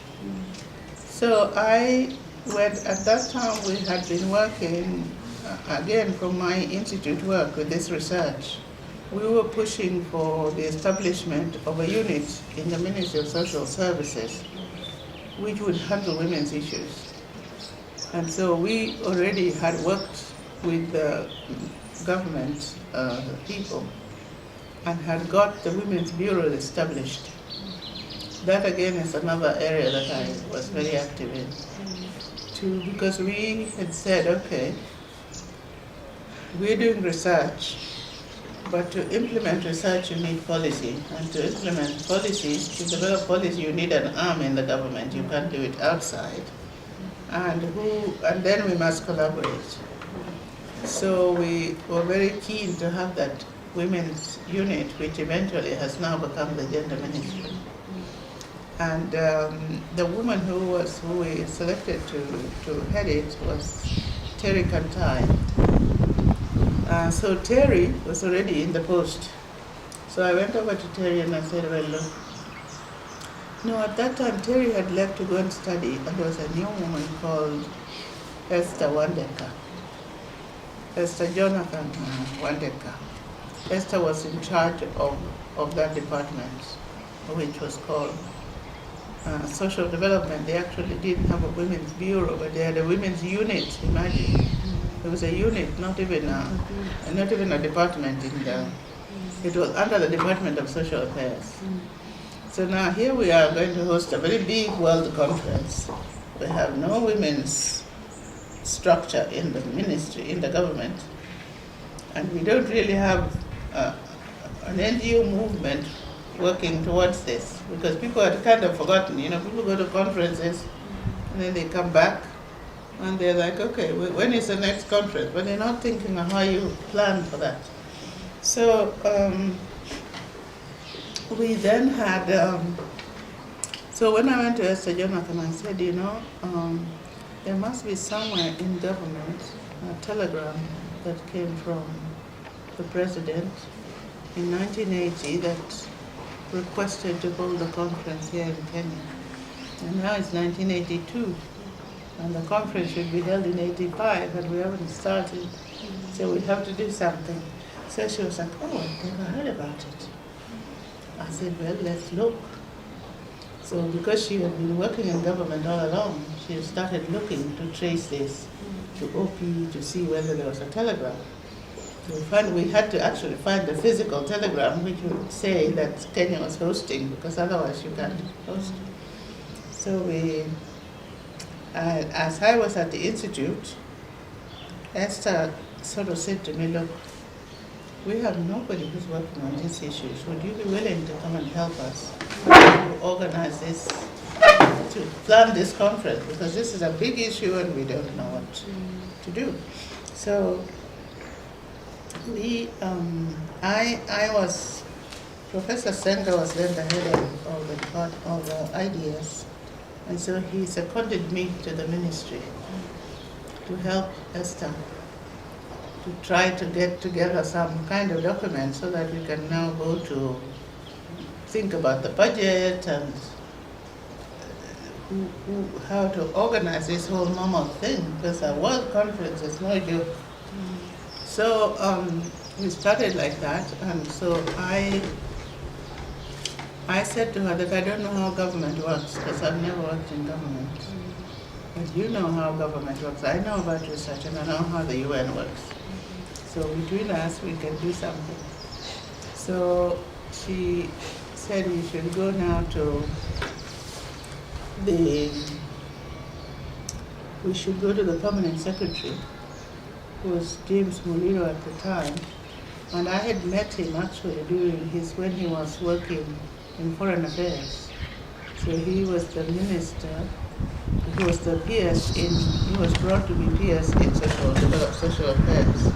So I went, at that time we had been working, again from my institute work with this research, we were pushing for the establishment of a unit in the Ministry of Social Services which would handle women's issues. And so we already had worked with the government people and had got the Women's Bureau established. That again is another area that I was very active in. Because we had said, okay, we're doing research, but to implement research you need policy, and to implement policy, to develop policy you need an arm in the government, you can't do it outside. and then we must collaborate. So we were very keen to have that women's unit, which eventually has now become the gender ministry. And the woman who we selected to head it was Terry Kantai. So Terry was already in the post. So I went over to Terry and I said, well, look, no, at that time Terry had left to go and study, and there was a new woman called Esther Wandeka. Esther Jonathan Wandeka. Esther was in charge of that department, which was called social development. They actually didn't have a women's bureau, but they had a women's unit. Imagine, it was a unit, not even a department in the. It was under the Department of Social Affairs. So now here we are going to host a very big world conference. We have no women's structure in the ministry, in the government, and we don't really have an NGO movement working towards this, because people had kind of forgotten. People go to conferences and then they come back and they're like, okay, when is the next conference? But they're not thinking of how you plan for that. So we then had, so when I went to Esther Jonathan, I said, there must be somewhere in government a telegram that came from the president in 1980 that requested to hold a conference here in Kenya. And now it's 1982, and the conference should be held in 85, and we haven't started, so we have to do something. So she was like, oh, I've never heard about it. I said, well, let's look. So because she had been working in government all along, she started looking to trace this to OP to see whether there was a telegram. So we had to actually find the physical telegram which would say that Kenya was hosting, because otherwise you can't host. So as I was at the institute, Esther sort of said to me, look, we have nobody who's working on these issues. Would you be willing to come and help us to organize this, to plan this conference? Because this is a big issue and we don't know what to do. So Professor Senga was then the head of the IDS, and so he seconded me to the ministry to help Esther to try to get together some kind of document so that we can now go to think about the budget and how to organize this whole mammoth thing, because a world conference is no joke. So we started like that, and so I said to her that I don't know how government works, because I've never worked in government. But you know how government works. I know about research, and I know how the UN works. So between us, we can do something. So she said we should go now to we should go to the permanent secretary, who was James Muliro at the time. And I had met him actually when he was working in foreign affairs. So he was the minister, he was the PS he was brought to be PS in social affairs.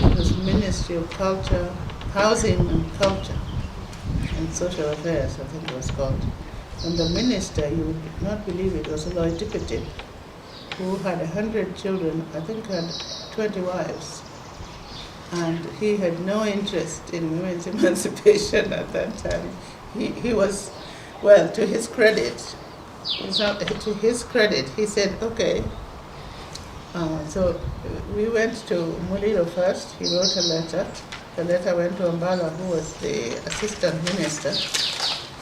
It was Ministry of Culture, Housing and Culture and Social Affairs, I think it was called. And the minister, you would not believe it, was a Lloyd Tipperton, who had 100 children, I think had 20 wives. And he had no interest in women's emancipation at that time. He was, well, to his credit, he said, okay. So we went to Muliro first. He wrote a letter. The letter went to Mbala, who was the assistant minister.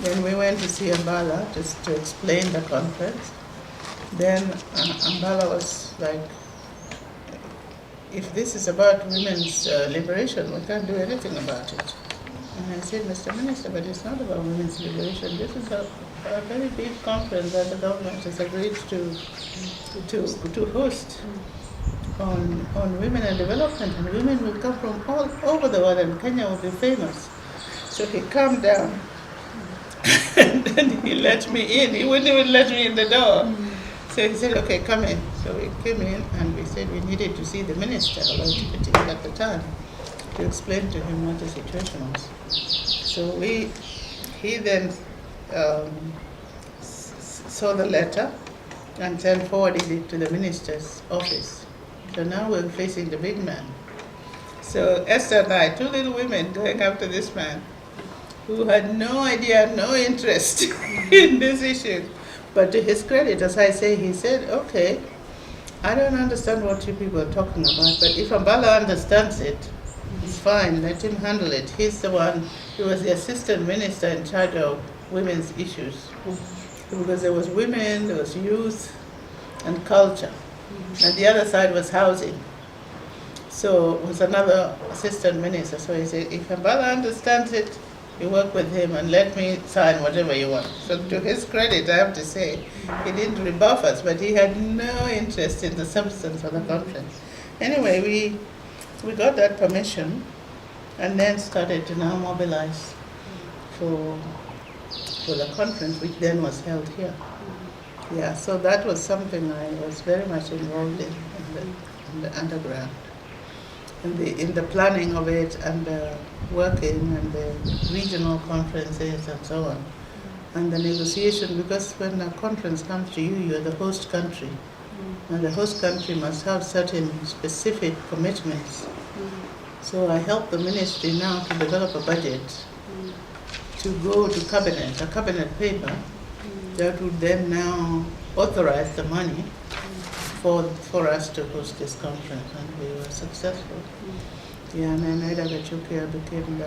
Then we went to see Mbala just to explain the conference. Then Mbala was like, if this is about women's liberation, we can't do anything about it. And I said, Mr. Minister, but it's not about women's liberation. This is a very big conference that the government has agreed to host on women and development, and women will come from all over the world, and Kenya will be famous. So he calmed down, and then he let me in. He wouldn't even let me in the door. So he said, okay, come in. So we came in and we said we needed to see the minister of antiquity at the time to explain to him what the situation was. So he then saw the letter and then forwarded it to the minister's office. So now we're facing the big man. So Esther and I, two little women going after this man who had no idea, no interest in this issue. But to his credit, as I say, he said, okay, I don't understand what you people are talking about, but if Ambala understands it, it's fine, let him handle it. He's the one, he was the assistant minister in charge of women's issues. Because there was women, there was youth, and culture. And the other side was housing. So it was another assistant minister. So he said, if Ambala understands it, you work with him and let me sign whatever you want. So to his credit, I have to say, he didn't rebuff us, but he had no interest in the substance of the conference. Anyway, we got that permission and then started to now mobilize for the conference, which then was held here. Yeah, so that was something I was very much involved in the underground. In the planning of it and the working and the regional conferences and so on. And the negotiation, because when a conference comes to you, you're the host country. And the host country must have certain specific commitments. So I helped the ministry now to develop a budget to go to cabinet, a cabinet paper that would then now authorize the money for us to host this conference, and we were successful. Yeah, and then AWWORD became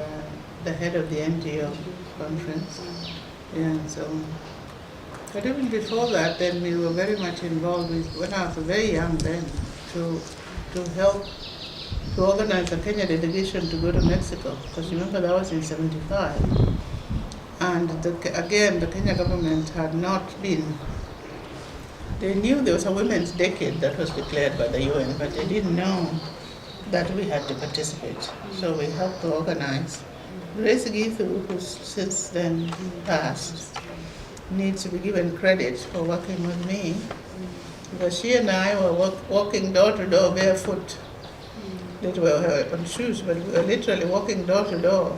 the head of the NGO conference. Yeah, and so, but even before that, then we were very much involved with, when I was very young then, to help to organize the Kenya delegation to go to Mexico, because remember that was in '75. And again, the Kenya government had not been, they knew there was a women's decade that was declared by the UN, but they didn't know that we had to participate. So we helped to organize. Grace Githu, who's since then passed, needs to be given credit for working with me, because she and I were walking door to door barefoot. They were on shoes, but we were literally walking door to door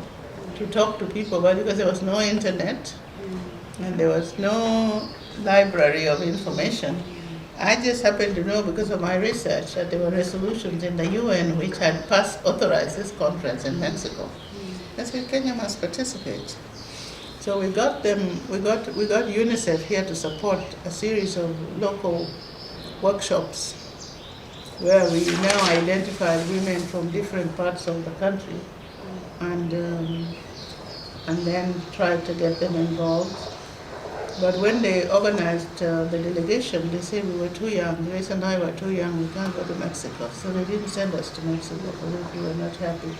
to talk to people, but because there was no internet and there was no library of information, I just happened to know because of my research that there were resolutions in the UN which had authorized this conference in Mexico. I said Kenya must participate. So we got UNICEF here to support a series of local workshops where we now identified women from different parts of the country and then tried to get them involved. But when they organized the delegation, they said we were too young. Grace and I were too young, we can't go to Mexico. So they didn't send us to Mexico because we were not happy.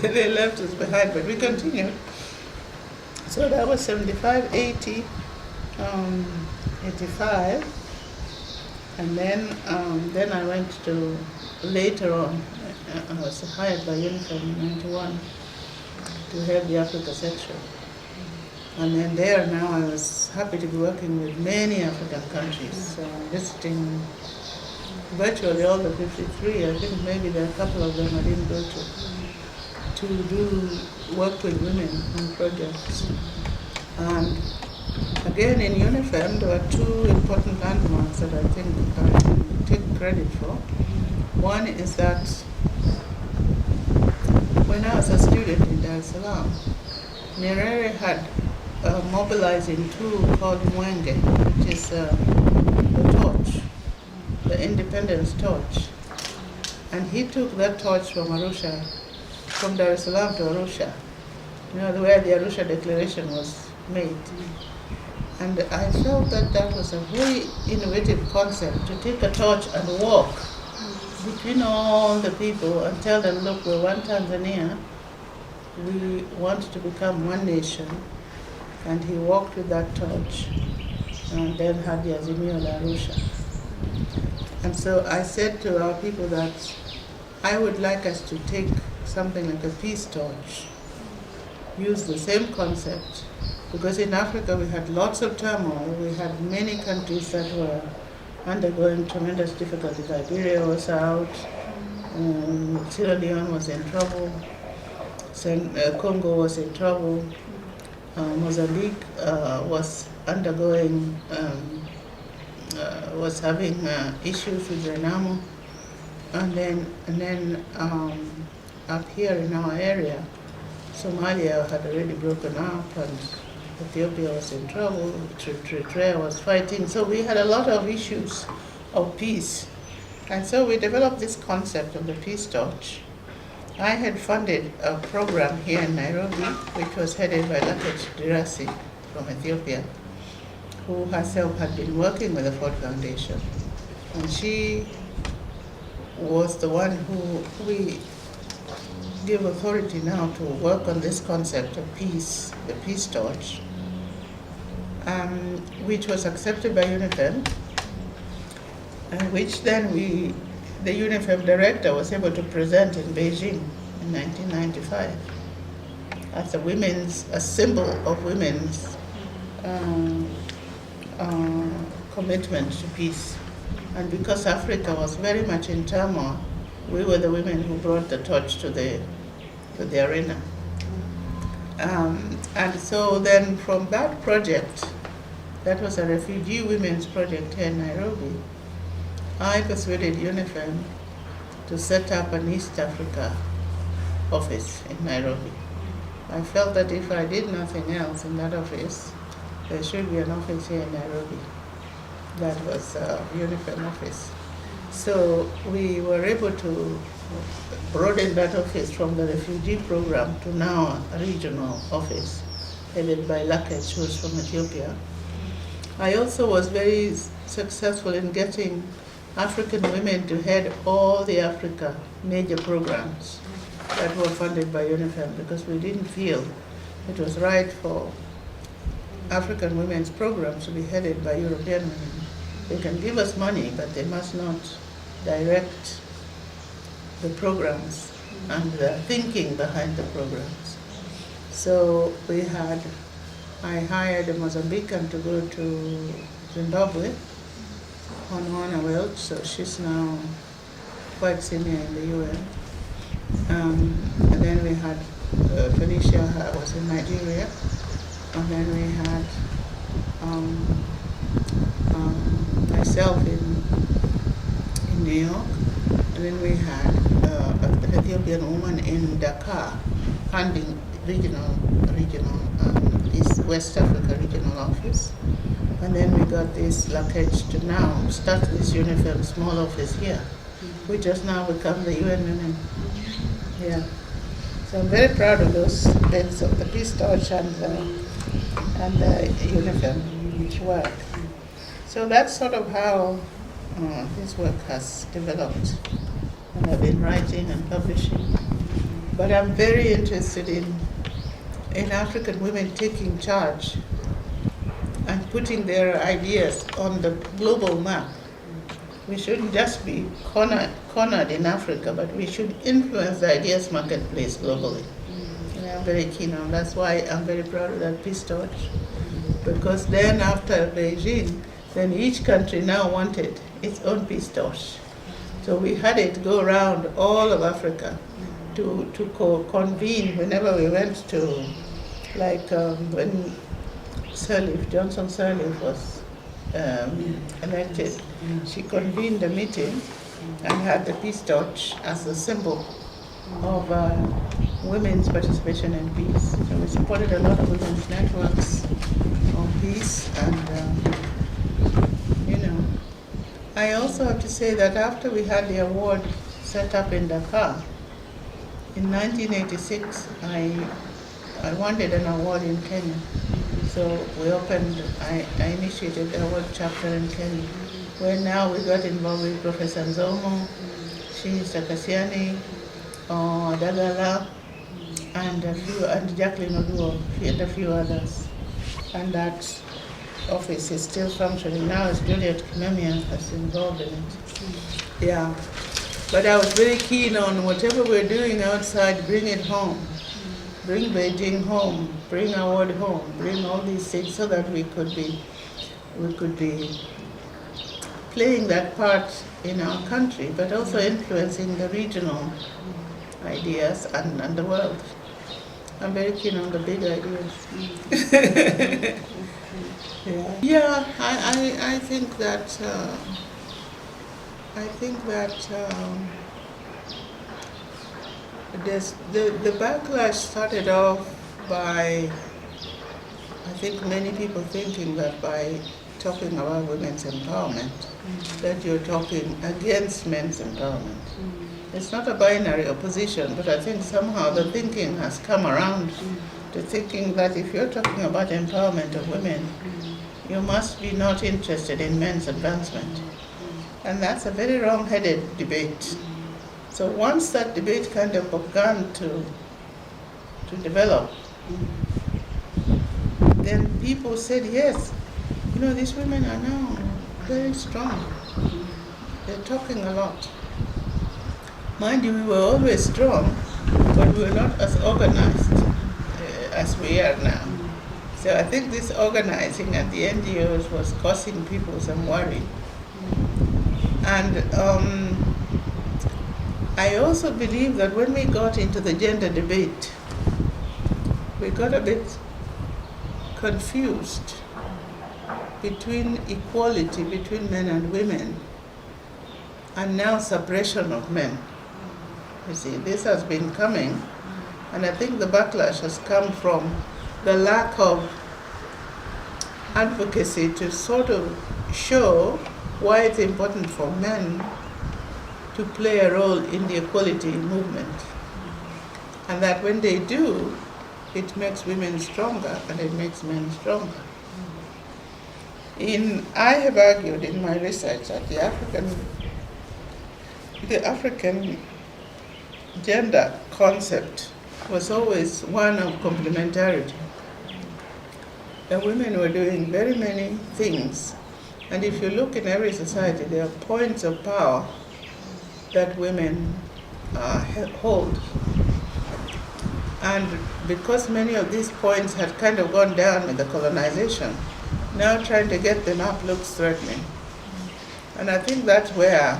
They left us behind, but we continued. So that was 75, 80, 85. And then I went to, later on, I was hired by UNICEF in 91 to head the Africa section. And then there now I was happy to be working with many African countries, so visiting virtually all the 53. I think maybe there are a couple of them I didn't go to do work with women on projects. And again in UNIFEM there were two important landmarks that I think I can take credit for. One is that when I was a student in Dar es Salaam, Nyerere had a mobilizing tool called Mwenge, which is the torch, the independence torch. And he took that torch from Arusha, from Dar es Salaam to Arusha, where the Arusha Declaration was made. And I felt that that was a very innovative concept, to take a torch and walk between all the people and tell them, look, we're one Tanzania, we want to become one nation. And he walked with that torch and then had the Azimio la Arusha. And so I said to our people that I would like us to take something like a peace torch, use the same concept, Because in Africa we had lots of turmoil. We had many countries that were undergoing tremendous difficulty. Liberia was out, Sierra Leone was in trouble, Congo was in trouble, Mozambique was undergoing, was having issues with Renamo, and then up here in our area, Somalia had already broken up, and Ethiopia was in trouble, Eritrea was fighting. So we had a lot of issues of peace. And so we developed this concept of the peace torch. I had funded a program here in Nairobi, which was headed by Laket Dirasi from Ethiopia, who herself had been working with the Ford Foundation. And she was the one who we give authority now to work on this concept of peace, the peace torch, which was accepted by UNIFEM, and which then the UNIFEM director was able to present in Beijing in 1995 as a symbol of women's commitment to peace. And because Africa was very much in turmoil, we were the women who brought the torch to the arena. And so then from that project, that was a refugee women's project here in Nairobi, I persuaded UNIFEM to set up an East Africa office in Nairobi. I felt that if I did nothing else in that office, there should be an office here in Nairobi. That was a UNIFEM office. So we were able to broaden that office from the refugee program to now a regional office headed by Laket, who was from Ethiopia. I also was very successful in getting African women to head all the Africa major programs that were funded by UNIFEM, because we didn't feel it was right for African women's programs to be headed by European women. They can give us money, but they must not direct the programs and the thinking behind the programs. So I hired a Mozambican to go to Zimbabwe, Honoana Welch, so she's now quite senior in the UN. And then we had Felicia was in Nigeria, and then we had myself in New York, and then we had an Ethiopian woman in Dakar handling regional East West Africa regional office. And then we got this Laket to now start this UNIFEM small office here, which has now become the UN Women. Yeah. So I'm very proud of those things of the Peace Torch and the UNIFEM work. So that's sort of how this work has developed. And I've been writing and publishing. But I'm very interested in African women taking charge and putting their ideas on the global map. We shouldn't just be cornered in Africa, but we should influence the ideas marketplace globally. And I'm very keen on that's why I'm very proud of that Peace Torch. Because then after Beijing, then each country now wanted its own Peace Torch. So we had it go around all of Africa to convene whenever we went to, like when Johnson Sirleaf was elected, she convened a meeting and had the Peace Torch as a symbol of women's participation in peace. So we supported a lot of women's networks on peace, and I also have to say that after we had the award set up in Dakar, in 1986, I wanted an award in Kenya. So I initiated the award chapter in Kenya, where now we got involved with Professor Nzomo, Shinista Kasiani, Dagala, and Jacqueline Oduo, and a few others. And that office is still functioning now as Juliet Kimemia is involved in it. Yeah. But I was very keen on whatever we're doing outside, bring it home. bring Beijing home, bring AWWORD home, bring all these things so that we could be playing that part in our country, but also influencing the regional ideas and the world. I'm very keen on the big ideas. Yeah, I think that the backlash started off by, I think, many people thinking that by talking about women's empowerment, that you're talking against men's empowerment. It's not a binary opposition, but I think somehow the thinking has come around to thinking that if you're talking about empowerment of women, you must be not interested in men's advancement. And that's a very wrong-headed debate. So once that debate kind of began to develop, then people said, yes, these women are now very strong. They're talking a lot. Mind you, we were always strong, but we were not as organized as we are now. So I think this organizing at the NGOs was causing people some worry. And I also believe that when we got into the gender debate, we got a bit confused between equality between men and women and now suppression of men. You see, this has been coming, and I think the backlash has come from the lack of advocacy to sort of show why it's important for men to play a role in the equality movement. And that when they do, it makes women stronger and it makes men stronger. I have argued in my research that the African gender concept was always one of complementarity. The women were doing very many things, and if you look in every society, there are points of power that women hold. And because many of these points had kind of gone down with the colonization, now trying to get them up looks threatening. And I think that's where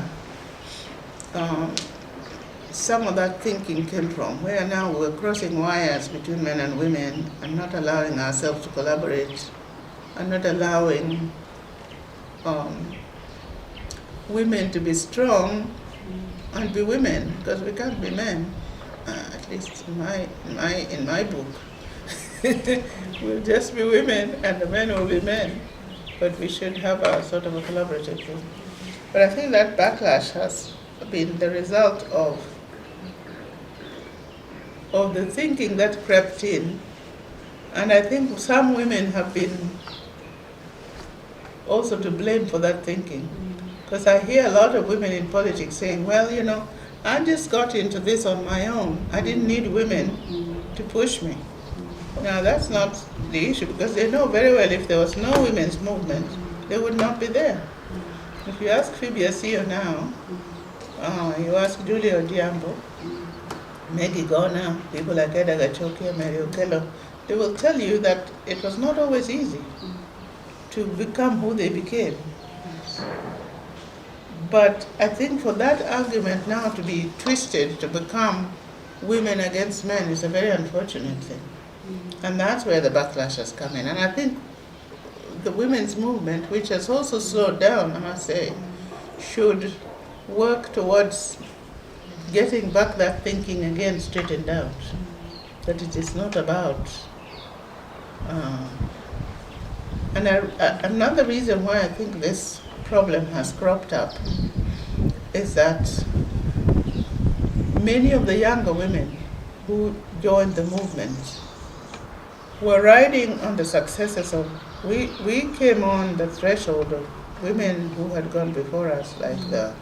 some of that thinking came from, where now we're crossing wires between men and women and not allowing ourselves to collaborate and not allowing women to be strong and be women, because we can't be men, at least in my book. We'll just be women and the men will be men, but we should have a sort of a collaborative group. But I think that backlash has been the result of the thinking that crept in, and I think some women have been also to blame for that thinking. Because I hear a lot of women in politics saying, well, I just got into this on my own. I didn't need women to push me. Now, that's not the issue, because they know very well if there was no women's movement, they would not be there. If you ask Phoebe Asio now, you ask Julia Odiambo, Maggie Gona, people like Eda Gachokia, Mary Ochola, they will tell you that it was not always easy to become who they became. But I think for that argument now to be twisted to become women against men is a very unfortunate thing. And that's where the backlash has come in. And I think the women's movement, which has also slowed down, I must say, should work towards getting back that thinking again straightened out. That it is not about... another reason why I think this problem has cropped up is that many of the younger women who joined the movement were riding on the successes of... We came on the threshold of women who had gone before us, like the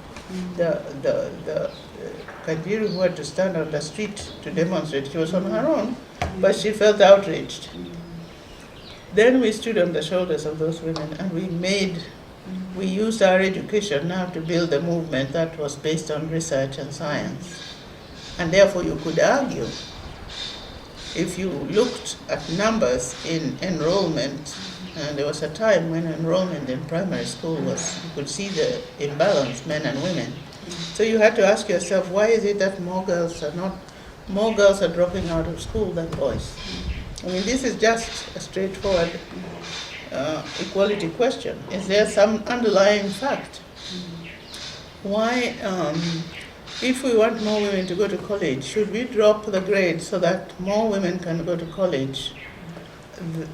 Kajiru who had to stand on the street to demonstrate. She was on her own, but she felt outraged. Then we stood on the shoulders of those women and we used our education now to build a movement that was based on research and science. And therefore you could argue if you looked at numbers in enrollment, and there was a time when enrollment in primary school was, you could see the imbalance, men and women. So you had to ask yourself, why is it that more girls are dropping out of school than boys? I mean, this is just a straightforward equality question. Is there some underlying fact? Why, if we want more women to go to college, should we drop the grade so that more women can go to college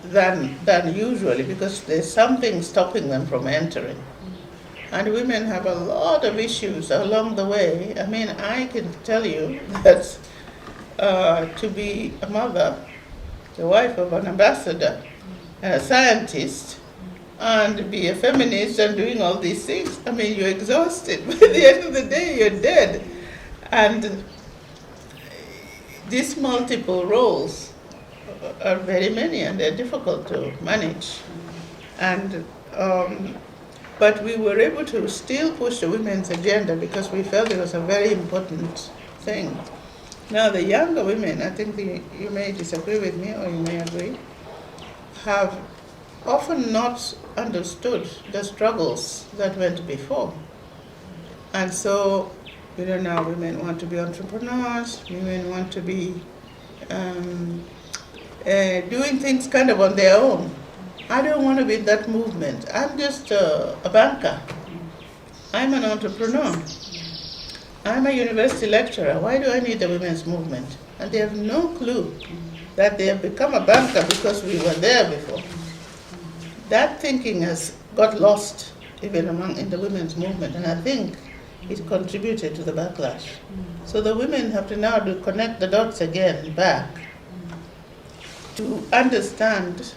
than usually, because there's something stopping them from entering? And women have a lot of issues along the way. I mean, I can tell you that to be a mother, the wife of an ambassador, and a scientist, and be a feminist and doing all these things, I mean, you're exhausted. By the end of the day, you're dead. And these multiple roles are very many, and they're difficult to manage. And but we were able to still push the women's agenda because we felt it was a very important thing. Now, the younger women, I think you may disagree with me or you may agree, have often not understood the struggles that went before. And so, now women want to be entrepreneurs, women want to be doing things kind of on their own. I don't want to be in that movement. I'm just a banker. I'm an entrepreneur. I'm a university lecturer. Why do I need the women's movement? And they have no clue that they have become a banker because we were there before. That thinking has got lost even in the women's movement, and I think it contributed to the backlash. So the women have to now connect the dots again back to understand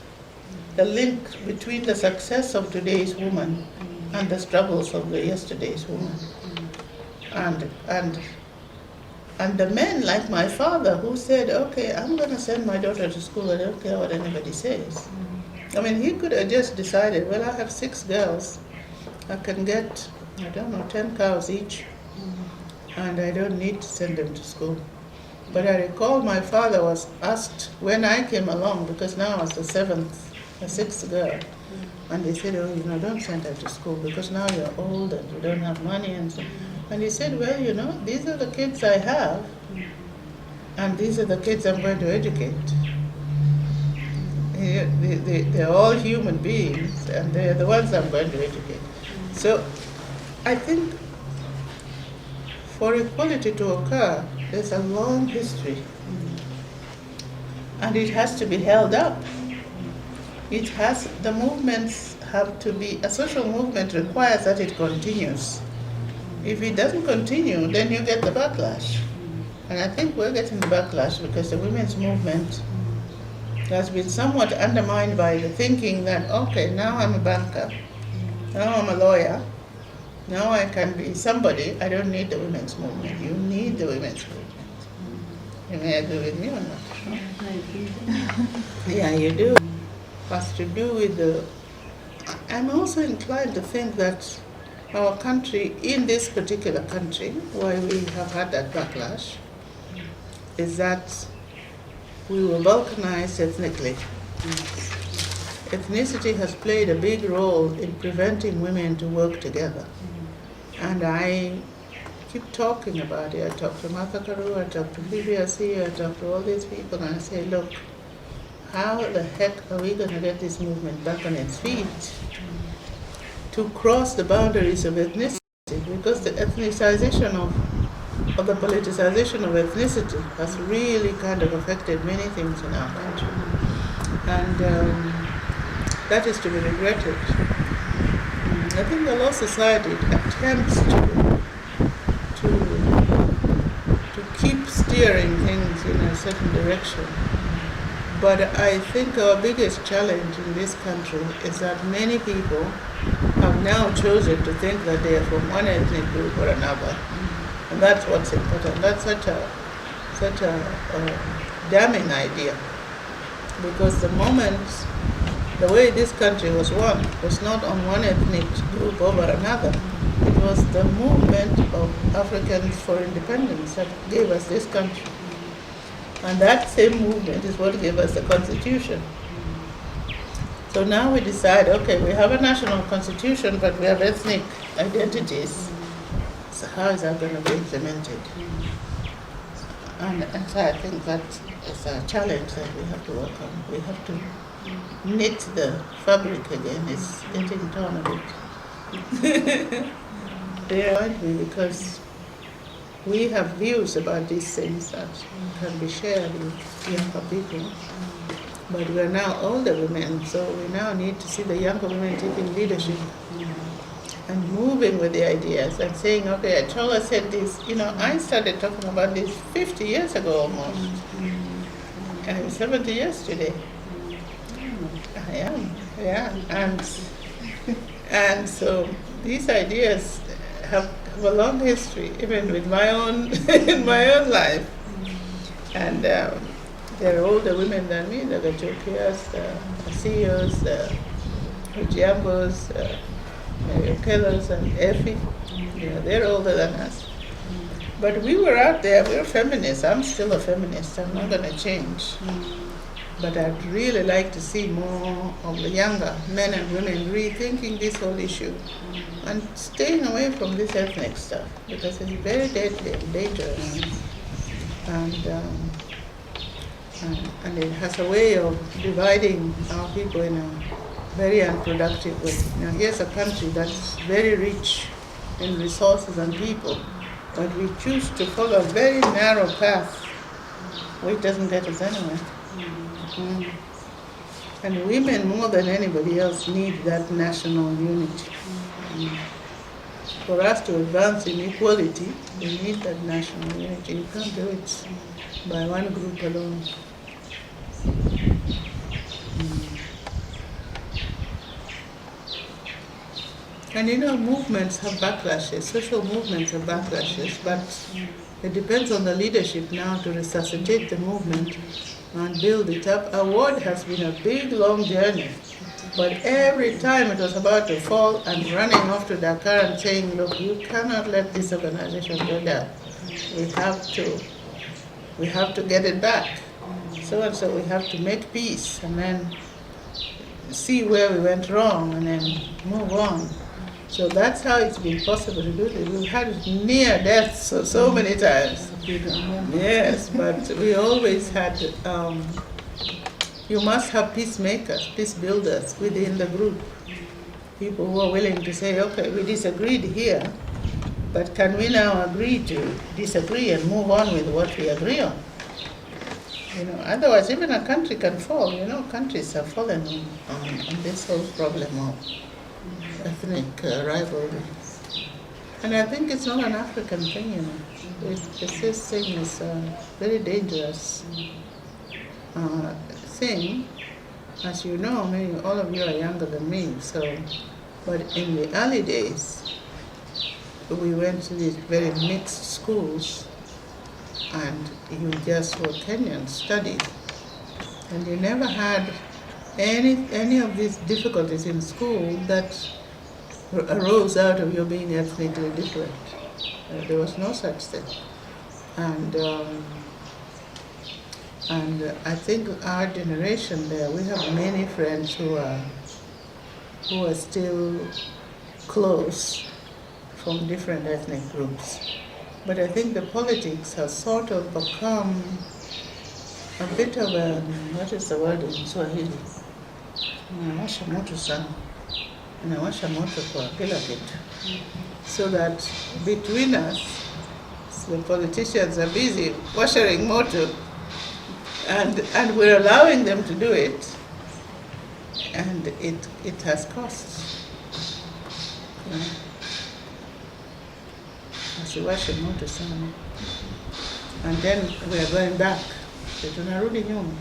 the link between the success of today's woman and the struggles of the yesterday's woman. And the men, like my father, who said, okay, I'm going to send my daughter to school, I don't care what anybody says. I mean, he could have just decided, well, I have 6 girls, I can get, 10 cows each, and I don't need to send them to school. But I recall my father was asked when I came along, because now I was the 6th girl, and they said, don't send her to school because now you're old and you don't have money. And he said, well, these are the kids I have, and these are the kids I'm going to educate. They're all human beings, and they're the ones I'm going to educate. So I think for equality to occur, there's a long history, and it has to be held up. The movements have to be, a social movement requires that it continues. If it doesn't continue, then you get the backlash. And I think we're getting the backlash because the women's movement has been somewhat undermined by the thinking that, okay, now I'm a banker, now I'm a lawyer, now I can be somebody, I don't need the women's movement. You need the women's movement. You may agree with me or not? Yeah, you do. Has to do with I'm also inclined to think that our country, in this particular country, why we have had that backlash, is that we were balkanized ethnically. Ethnicity has played a big role in preventing women to work together. And I keep talking about it. I talk to Martha Karua, I talk to PBRC, I talk to all these people, and I say, look, how the heck are we going to get this movement back on its feet to cross the boundaries of ethnicity? Because the ethnicization of the politicization of ethnicity has really kind of affected many things in our country. And that is to be regretted. I think the Law Society attempts to keep steering things in a certain direction. But I think our biggest challenge in this country is that many people have now chosen to think that they are from one ethnic group or another. And that's what's important. That's such a damning idea. Because the way this country was won was not on one ethnic group over another. It was the movement of Africans for independence that gave us this country. And that same movement is what gave us the Constitution. So now we decide, okay, we have a national constitution, but we have ethnic identities. So how is that going to be implemented? And so I think that is a challenge that we have to work on. We have to knit the fabric again. It's getting torn a bit. They remind me because we have views about these things that can be shared with younger people. But we are now older women, so we now need to see the younger women taking leadership and moving with the ideas and saying, okay, Ochola said this. I started talking about this 50 years ago almost. And I'm 70 years today. I am, yeah. And so these ideas have a long history, even with my own, in my own life. And there are older women than me, the Ethiopias, the CEOs, the Ujambos, Ocholas and Effie. They're older than us. But we were out there, we were feminists. I'm still a feminist, I'm not going to change. But I'd really like to see more of the younger men and women rethinking this whole issue and staying away from this ethnic stuff because it's very deadly and dangerous. And it has a way of dividing our people in a very unproductive way. Now here's a country that's very rich in resources and people, but we choose to follow a very narrow path which doesn't get us anywhere. And women, more than anybody else, need that national unity. For us to advance in equality, we need that national unity. You can't do it by one group alone. And movements have backlashes, social movements have backlashes, but it depends on the leadership now to resuscitate the movement and build it up. AWWORD has been a big, long journey, but every time it was about to fall and running off to Dakar and saying, look, you cannot let this organization go down. We have to get it back. So we have to make peace and then see where we went wrong and then move on. So that's how it's been possible to do this. We've had near deaths so many times. Yes, but we always had, you must have peacemakers, peace builders within the group. People who are willing to say, okay, we disagreed here, but can we now agree to disagree and move on with what we agree on? Otherwise even a country can fall. Countries have fallen on this whole problem of ethnic rivalry. And I think it's not an African thing, This thing is a very dangerous thing. As you know, all of you are younger than me, but in the early days, we went to these very mixed schools, and you just were Kenyan, studied, and you never had any of these difficulties in school that arose out of your being ethnically different. There was no such thing. And I think our generation there, we have many friends who are still close from different ethnic groups. But I think the politics has sort of become a bit of a, what is the word in Swahili? Inawasha moto sana. Inawasha moto kwa kila kitu. So that between us, the politicians are busy washing moto, and we're allowing them to do it, and it has costs. Wasiwashe moto sana. And then we are going back. Tunarudi nyuma.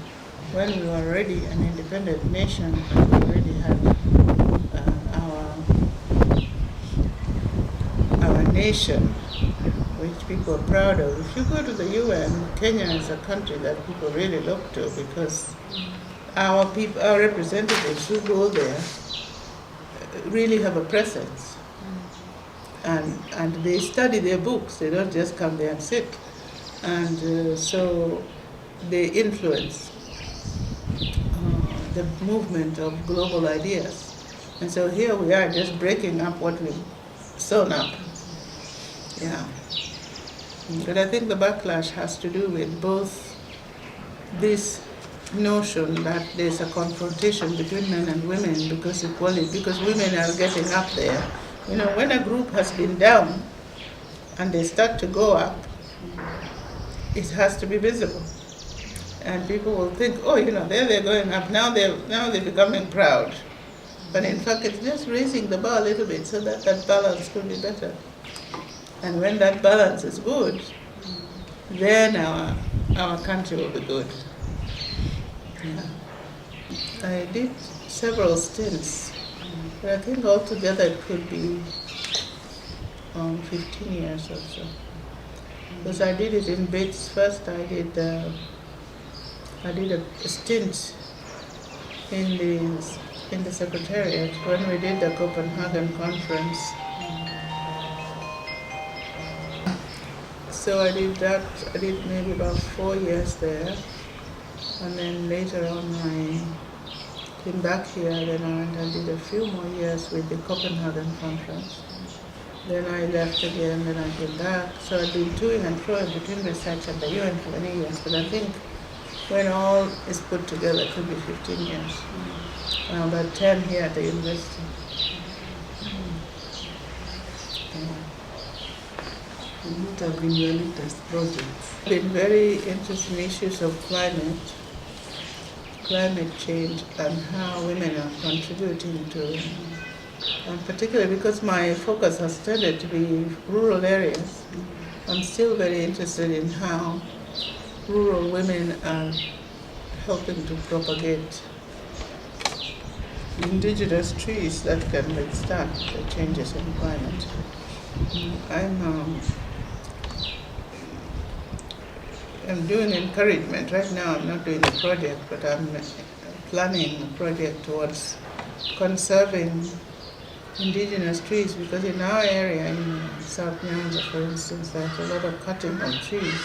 When we were already an independent nation, and we already had our nation, which people are proud of. If you go to the UN, Kenya is a country that people really look to, because our representatives who go there really have a presence. And they study their books. They don't just come there and sit. And so they influence the movement of global ideas. And so here we are just breaking up what we've sewn up. Yeah. But I think the backlash has to do with both this notion that there's a confrontation between men and women because women are getting up there. You know, when a group has been down and they start to go up, it has to be visible. And people will think, oh, you know, they're going up, now they're becoming proud. But in fact, it's just raising the bar a little bit so that that balance could be better. And when that balance is good, then our country will be good. Yeah. I did several stints, but I think altogether it could be 15 years or so. Because I did it in bits. First I did a stint in the Secretariat when we did the Copenhagen conference. So I did that. I did maybe about 4 years there. And then later on I came back here, then I went and did a few more years with the Copenhagen conference. Then I left again, then I came back. So I've been toing and froing between research and the UN for many years, but I think when all is put together, it could be 15 years. About 10 here at the university. What have been your latest projects? I've been very interested in issues of climate change and how women are contributing to, and particularly because my focus has tended to be rural areas. I'm still very interested in how rural women are helping to propagate indigenous trees that can withstand the changes in climate. I'm doing encouragement. Right now I'm not doing a project, but I'm planning a project towards conserving indigenous trees, because in our area, in South Nyanza for instance, there's a lot of cutting of trees.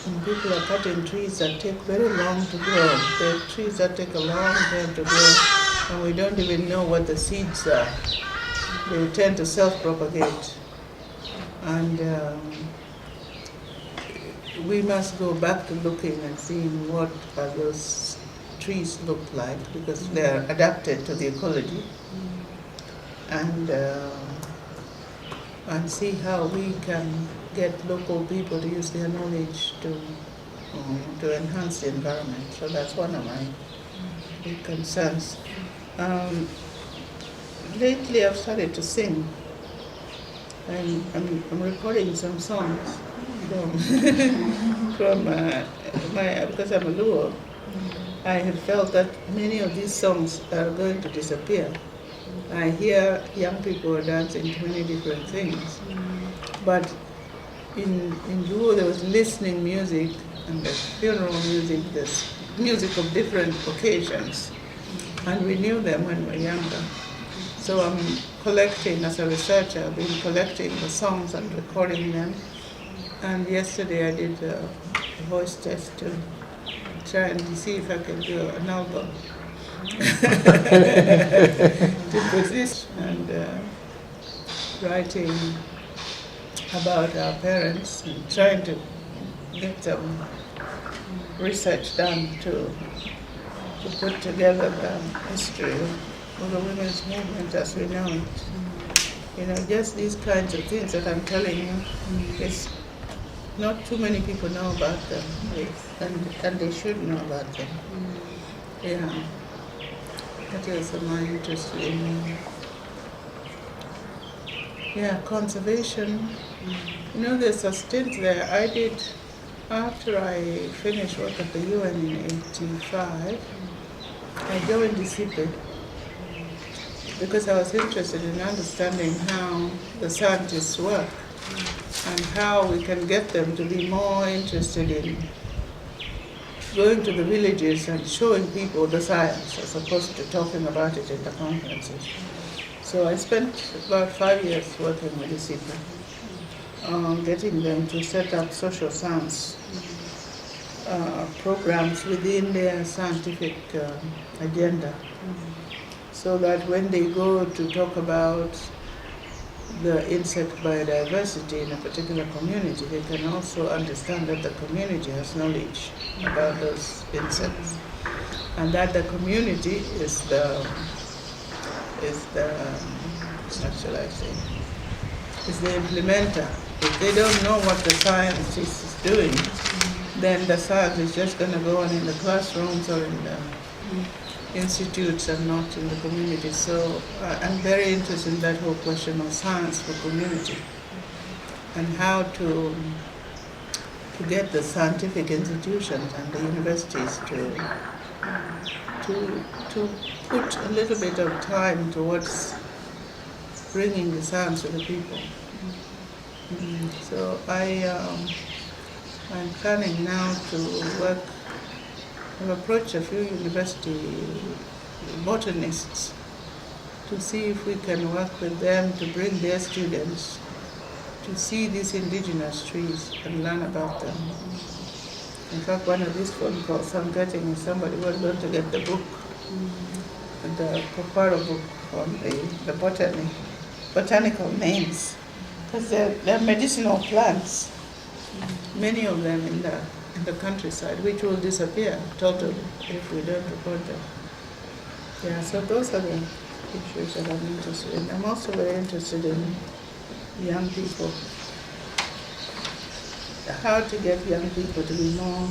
And people are cutting trees that take very long to grow. They're trees that take a long time to grow, and we don't even know what the seeds are. They tend to self-propagate. And we must go back to looking and seeing what those trees look like, because they're adapted to the ecology, and see how we can get local people to use their knowledge to enhance the environment. So that's one of my big concerns. Lately I've started to sing. I'm recording some songs because I'm a Luo. I have felt that many of these songs are going to disappear. I hear young people are dancing to many different things, but in Luo there was listening music and the funeral music, this music of different occasions, and we knew them when we were younger. So I'm collecting, as a researcher, I've been collecting the songs and recording them. And yesterday I did a voice test to try and see if I can do an album to persist, and writing about our parents and trying to get some research done to put together the history of the women's movement as we know it. You know, just these kinds of things that I'm telling you, it's not too many people know about them, and they should know about them. Yeah, that is my interest in. Yeah, conservation. You know, there's a stint there I did after I finished work at the UN in '85. I joined the CIPE because I was interested in understanding how the scientists work and how we can get them to be more interested in going to the villages and showing people the science as opposed to talking about it in the conferences. So I spent about 5 years working with the CIPE, getting them to set up social science programs within their scientific agenda, so that when they go to talk about the insect biodiversity in a particular community, they can also understand that the community has knowledge about those insects, and that the community is the what shall I say, is the implementer. If they don't know what the science is doing, then the science is just going to go on in the classrooms or in the institutes and not in the community. So I'm very interested in that whole question of science for community and how to get the scientific institutions and the universities to put a little bit of time towards bringing the science to the people. So I'm planning now to work. I've approached a few university botanists to see if we can work with them to bring their students to see these indigenous trees and learn about them. In fact, one of these phone calls I'm getting is somebody who was going to get the book, the Kokoro book on the botanical names, because they're medicinal plants, many of them in the countryside, which will disappear totally if we don't record them. Yeah, so those are the issues that I'm interested in. I'm also very interested in young people, how to get young people to be more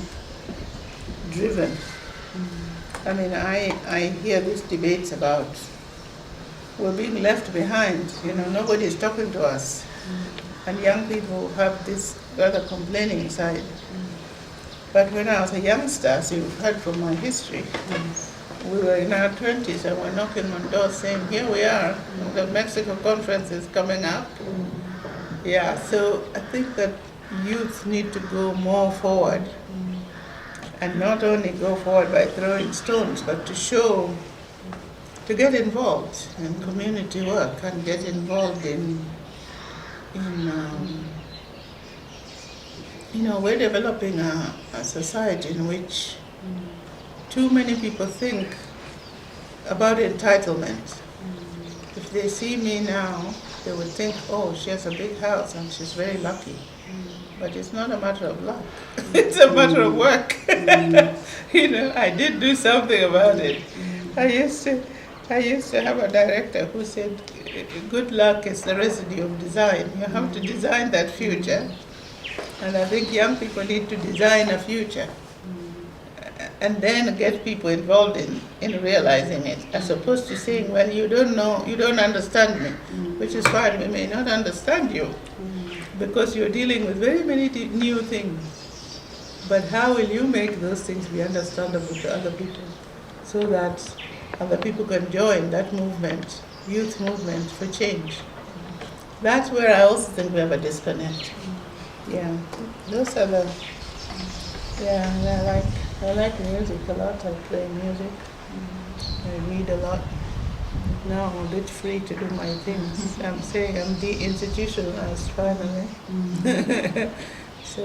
driven. I mean, I hear these debates about we're being left behind, nobody's talking to us. And young people have this rather complaining side. But when I was a youngster, as you've heard from my history, we were in our 20s and we're knocking on doors saying, here we are, the Mexico conference is coming up. Yeah, so I think that youth need to go more forward, and not only go forward by throwing stones, but to get involved in community work and get involved in we're developing a society in which too many people think about entitlement. If they see me now, they would think, oh, she has a big house and she's very lucky. But it's not a matter of luck. It's a matter of work. I did do something about it. I used to have a director who said, good luck is the residue of design. You have to design that future. And I think young people need to design a future and then get people involved in realizing it, as opposed to saying, well, you don't know, you don't understand me, which is fine, we may not understand you, because you're dealing with very many new things. But how will you make those things be understandable to other people so that other people can join that movement, youth movement for change? That's where I also think we have a disconnect. Yeah, those are the, I like music a lot. I play music. I read a lot. Now I'm a bit free to do my things. I'm saying I'm de-institutionalized finally. So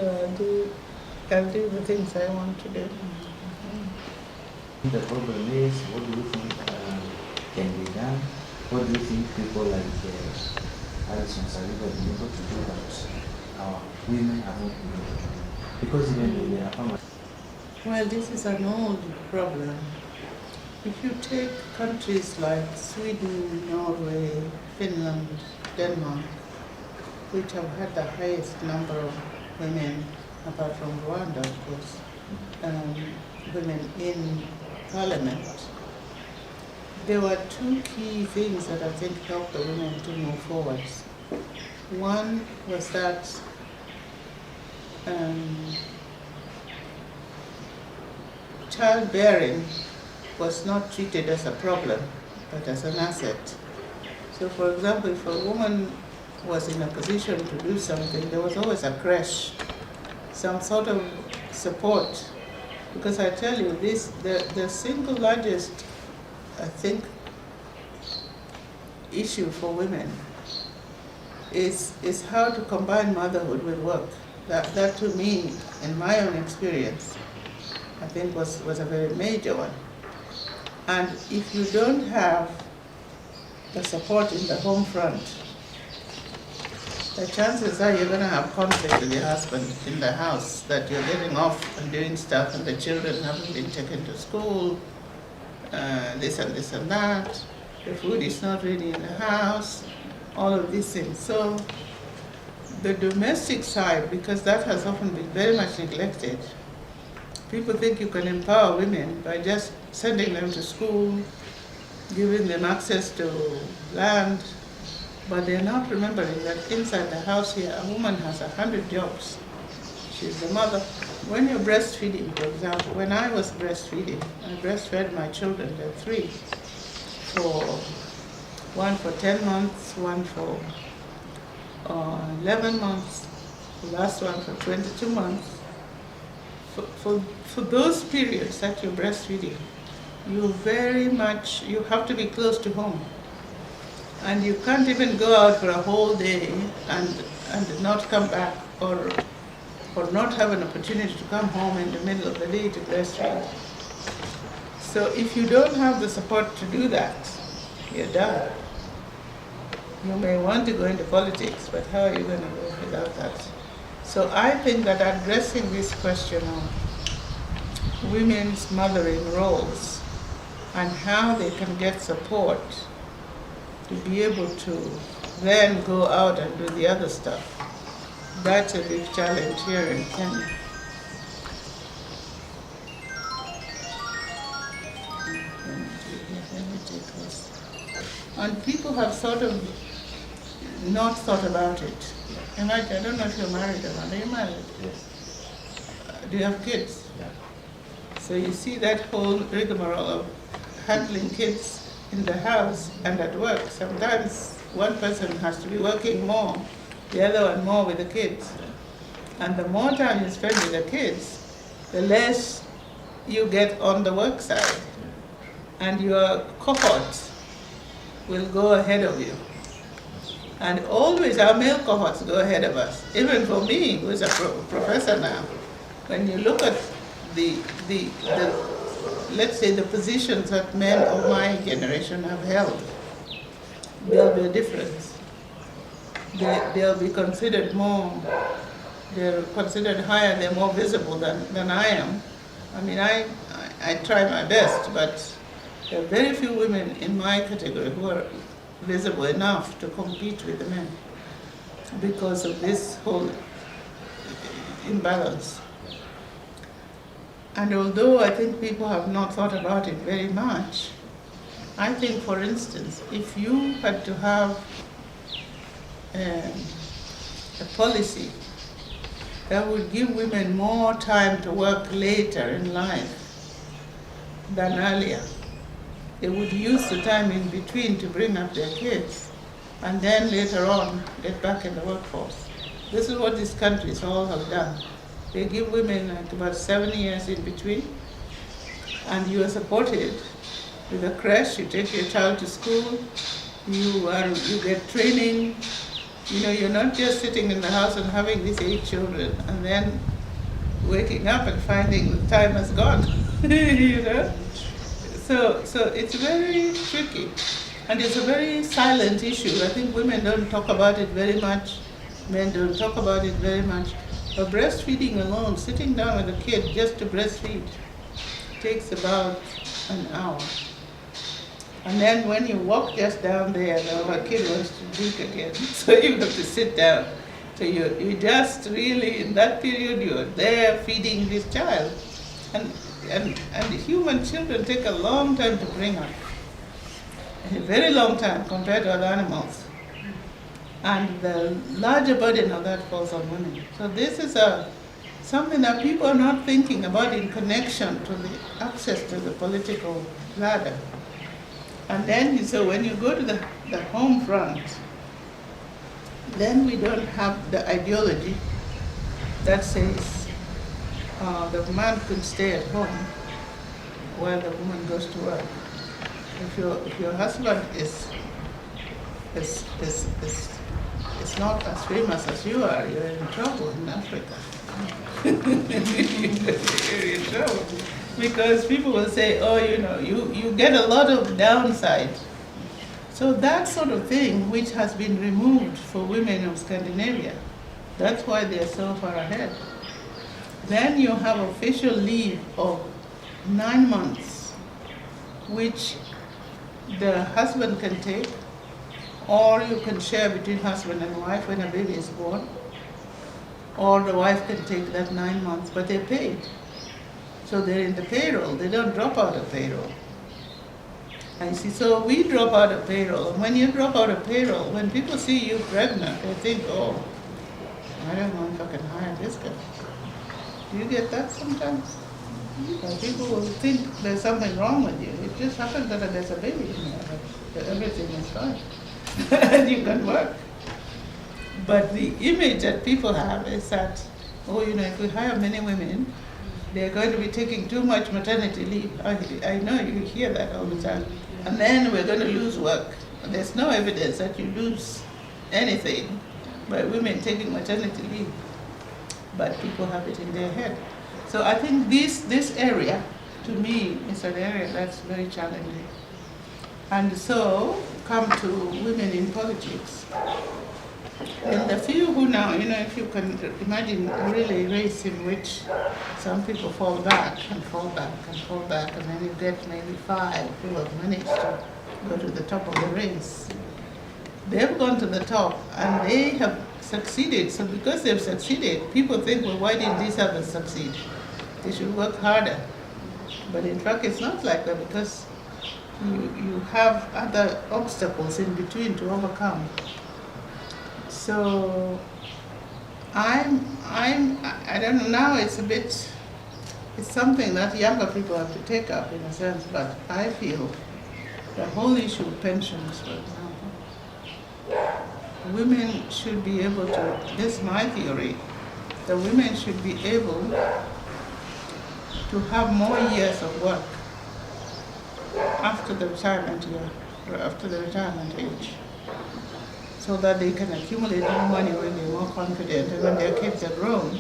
I'll do the things I want to do. The problem is, what do you think can be done? What do you think people like Alison Saliba have been able to do that our women have not been able to do? Because even they are farmers. Well, this is an old problem. If you take countries like Sweden, Norway, Finland, Denmark, which have had the highest number of women, apart from Rwanda, of course, women in parliament, there were two key things that I think helped the women to move forward. One was that childbearing was not treated as a problem, but as an asset. So for example, if a woman was in a position to do something, there was always a creche, some sort of support. Because I tell you this, the single largest, I think, issue for women is how to combine motherhood with work. That to me, in my own experience, I think was a very major one. And if you don't have the support in the home front, the chances are you're going to have conflict with your husband in the house, that you're getting off and doing stuff and the children haven't been taken to school, this and that, the food is not ready in the house, all of these things. So the domestic side, because that has often been very much neglected, people think you can empower women by just sending them to school, giving them access to land, but they're not remembering that inside the house here, a woman has 100 jobs. She's the mother. When you're breastfeeding, for example, when I was breastfeeding, I breastfed my children, they're 3, one for 10 months, one for 11 months, the last one for 22 months. For those periods that you're breastfeeding, you have to be close to home. And you can't even go out for a whole day and not come back, or not have an opportunity to come home in the middle of the day to breastfeed. So if you don't have the support to do that, you're done. You may want to go into politics, but how are you going to go without that? So I think that addressing this question of women's mothering roles and how they can get support to be able to then go out and do the other stuff, that's a big challenge here in Kenya. And people have sort of not thought about it. Imagine, I don't know if you're married or not. Are you married? Yes. Do you have kids? Yeah. So you see that whole rigmarole of handling kids in the house and at work. Sometimes one person has to be working more, the other one more with the kids. And the more time you spend with the kids, the less you get on the work side. And your cohorts will go ahead of you. And always our male cohorts go ahead of us. Even for me, who's a professor now, when you look at the let's say the positions that men of my generation have held, there'll be a difference. They'll be considered they're considered higher, they're more visible than I am. I mean, I try my best, but there are very few women in my category who are visible enough to compete with the men because of this whole imbalance. And although I think people have not thought about it very much, I think, for instance, if you had to have a policy that would give women more time to work later in life than earlier, they would use the time in between to bring up their kids and then later on get back in the workforce. This is what these countries all have done. They give women like about 7 years in between, and you are supported with a creche. You take your child to school, you get training. You know, you're not just sitting in the house and having these 8 children and then waking up and finding the time has gone. You know, so it's very tricky, and it's a very silent issue. I think women don't talk about it very much. Men don't talk about it very much. But breastfeeding alone, sitting down with a kid just to breastfeed, takes about an hour. And then when you walk just down there, the kid wants to drink again, so you have to sit down. So you just really, in that period, you're there feeding this child. And human children take a long time to bring up, a very long time compared to other animals. And the larger burden of that falls on women. So this is something that people are not thinking about in connection to the access to the political ladder. And then, so when you go to the home front, then we don't have the ideology that says the man can stay at home while the woman goes to work. If your husband is it's not as famous as you are, you're in trouble in Africa. You're in trouble. Because people will say, oh, you get a lot of downside. So that sort of thing, which has been removed for women of Scandinavia, that's why they're so far ahead. Then you have official leave of 9 months, which the husband can take, or you can share between husband and wife when a baby is born, or the wife can take that 9 months, but they're paid. So they're in the payroll, they don't drop out of payroll. And see, so we drop out of payroll, and when you drop out of payroll, when people see you pregnant, they think, oh, I don't know if I can hire this guy. Do you get that sometimes? People will think there's something wrong with you. It just happens that there's a baby in there, but everything is fine. And you can work. But the image that people have is that, oh, if we hire many women, they're going to be taking too much maternity leave. I know you hear that all the time. And then we're going to lose work. There's no evidence that you lose anything by women taking maternity leave. But people have it in their head. So I think this area, to me, is an area that's very challenging. And so, come to women in politics. And the few who now, if you can imagine really a race in which some people fall back and fall back and fall back, and then you get maybe 5 who have managed to go to the top of the race. They've gone to the top and they have succeeded. So because they've succeeded, people think, well, why didn't these others succeed? They should work harder. But in fact, it's not like that, because you have other obstacles in between to overcome. So I don't know, now it's something that younger people have to take up in a sense, but I feel the whole issue of pensions, for example, women should be able to, this is my theory, the women should be able to have more years of work after the retirement age, so that they can accumulate more money when they're more confident, and when their kids are grown,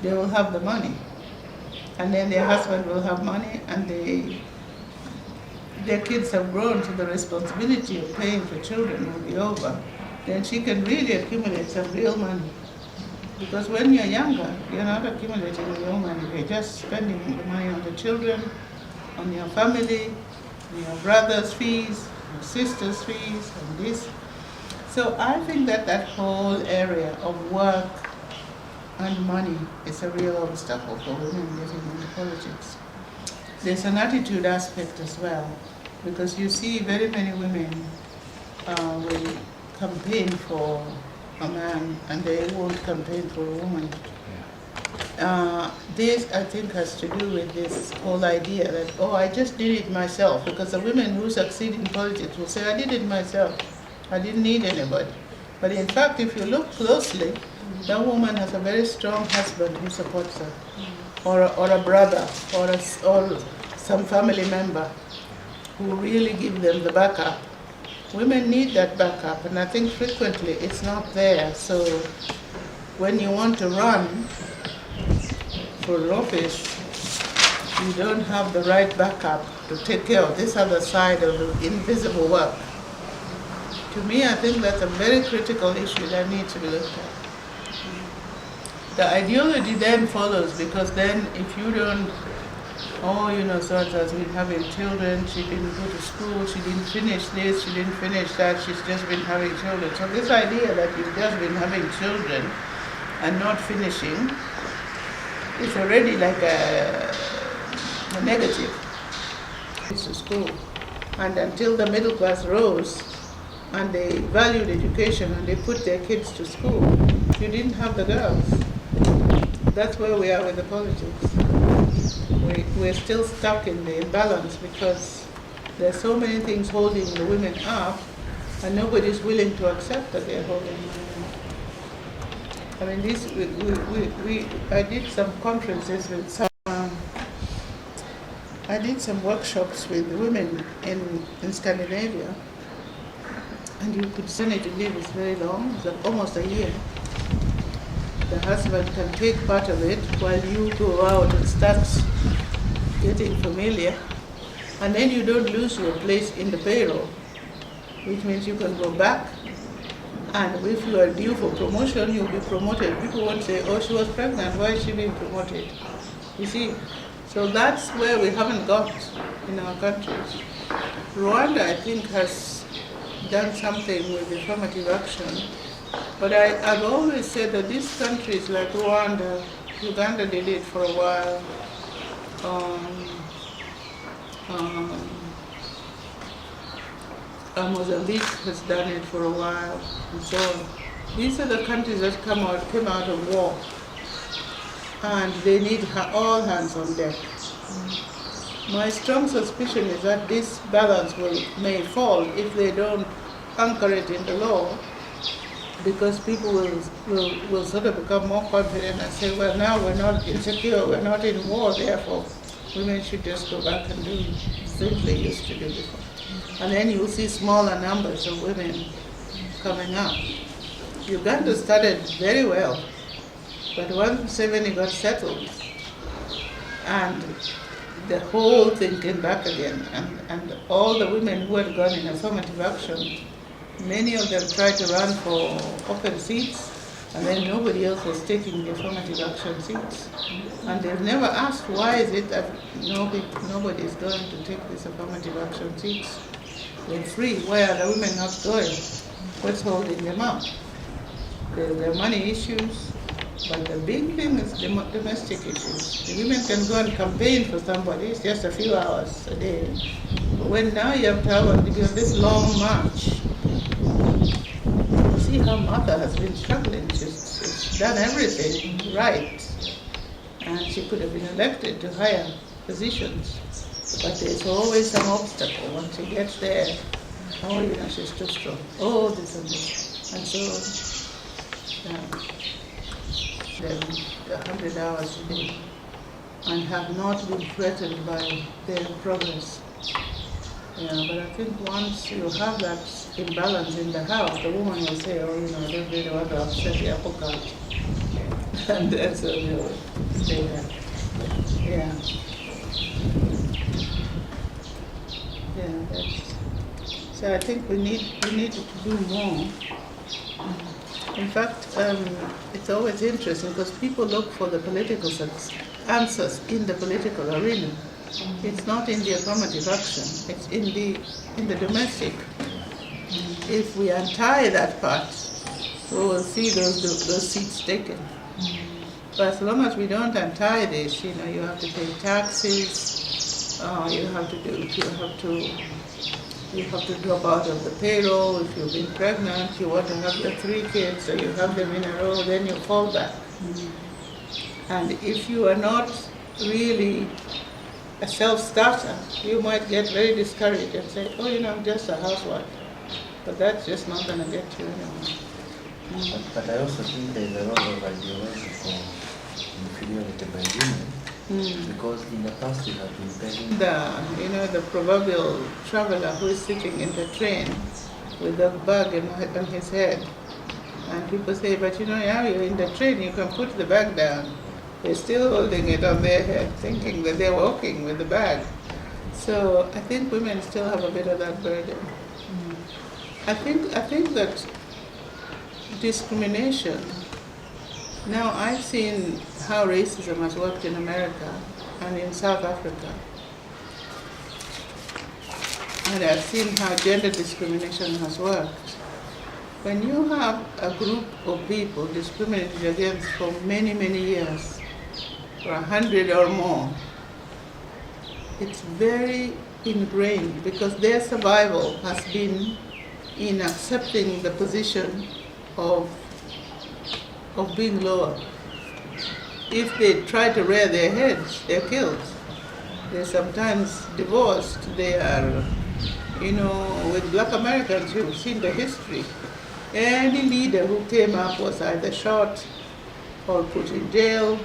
they will have the money. And then their husband will have money, and their kids have grown, so the responsibility of paying for children will be over. Then she can really accumulate some real money. Because when you're younger, you're not accumulating real money, you're just spending the money on the children, on your family, on your brother's fees, your sister's fees, and this. So I think that whole area of work and money is a real obstacle for women getting into politics. There's an attitude aspect as well, because you see very many women will campaign for a man and they won't campaign for a woman. This, I think, has to do with this whole idea that, oh, I just did it myself, because the women who succeed in politics will say, I did it myself. I didn't need anybody. But in fact, if you look closely, that woman has a very strong husband who supports her, or a brother, or some family member who really give them the backup. Women need that backup, and I think frequently it's not there. So when you want to run for office, you don't have the right backup to take care of this other side of the invisible work. To me, I think that's a very critical issue that needs to be looked at. The ideology then follows, because then if you don't, so-and-so has been having children, she didn't go to school, she didn't finish this, she didn't finish that, she's just been having children. So this idea that you've just been having children and not finishing is already like a negative. It's to school. And until the middle class rose, and they valued education and they put their kids to school, you didn't have the girls. That's where we are with the politics. We're still stuck in the imbalance, because there's so many things holding the women up, and nobody's willing to accept that they're holding women up. I mean, I did some conferences with some, I did some workshops with women in Scandinavia. and you could maternity leave is very long, it's almost a year. The husband can take part of it while you go out and start getting familiar, and then you don't lose your place in the payroll, which means you can go back, and if you are due for promotion, you'll be promoted. People won't say, oh, she was pregnant, why is she being promoted? You see, so that's where we haven't got in our countries. Rwanda, I think, has done something with affirmative action, but I've always said that these countries like Rwanda, Uganda did it for a while, Mozambique has done it for a while, and so on. These are the countries that came out of war, and they need all hands on deck. My strong suspicion is that this balance may fall if they don't anchor it in the law, because people will sort of become more confident and say, well, now we're not insecure, we're not in war, therefore women should just go back and do things they used to do before. And then you'll see smaller numbers of women coming up. Uganda started very well, but once Museveni got settled, and the whole thing came back again, and all the women who had gone in affirmative action, many of them tried to run for open seats, and then nobody else was taking the affirmative action seats. And they've never asked, why is it that nobody is going to take these affirmative action seats? They're free. Why are the women not going? What's holding them up? There are money issues, but the big thing is domestic issues. The women can go and campaign for somebody, it's just a few hours a day. But when now you have to have this long march, see how Martha has been struggling. She's done everything right, and she could have been elected to higher positions. But there's always some obstacle. Once she gets there, oh, she's too strong. Oh, this and this. And so, they're 100 hours a day and have not been threatened by their progress. Yeah, but I think once you have that imbalance in the house, the woman will say, oh, I don't really want to upset the apple cart. And that's so they will say that. Yeah. Yeah, so I think we need to do more. In fact, it's always interesting because people look for the political answers in the political arena. It's not in the affirmative action. It's in the domestic. If we untie that part, we will see those seats taken. But as long as we don't untie this, you have to pay taxes. You have to drop out of the payroll. If you've been pregnant, you want to have your 3 kids, so you have them in a row, then you fall back. And if you are not really a self-starter, you might get very discouraged and say, oh, I'm just a housewife. But that's just not going to get you anywhere. But I also think there's a lot of ideology for inferiority by women. Because in the past we have been begging. The proverbial traveler who is sitting in the train with a bag on his head. And people say, but now you're in the train, you can put the bag down. They're still holding it on their head, thinking that they're walking with the bag. So I think women still have a bit of that burden. I think that discrimination, now I've seen how racism has worked in America and in South Africa. And I've seen how gender discrimination has worked. When you have a group of people discriminated against for many, many years, for 100 or more, it's very ingrained because their survival has been in accepting the position of being lower. If they try to rear their heads, they're killed. They're sometimes divorced. They are, with Black Americans, you've seen the history. Any leader who came up was either shot or put in jail.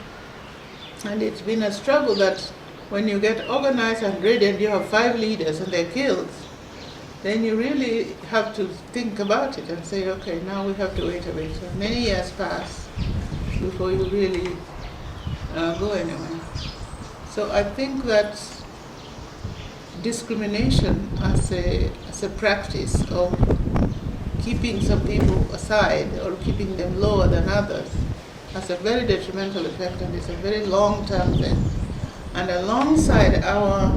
And it's been a struggle that when you get organized and ready and you have 5 leaders and they're killed, then you really have to think about it and say, okay, now we have to wait a bit. So many years pass before you really go anywhere. So I think that discrimination as a practice of keeping some people aside or keeping them lower than others has a very detrimental effect, and it's a very long-term thing. And alongside our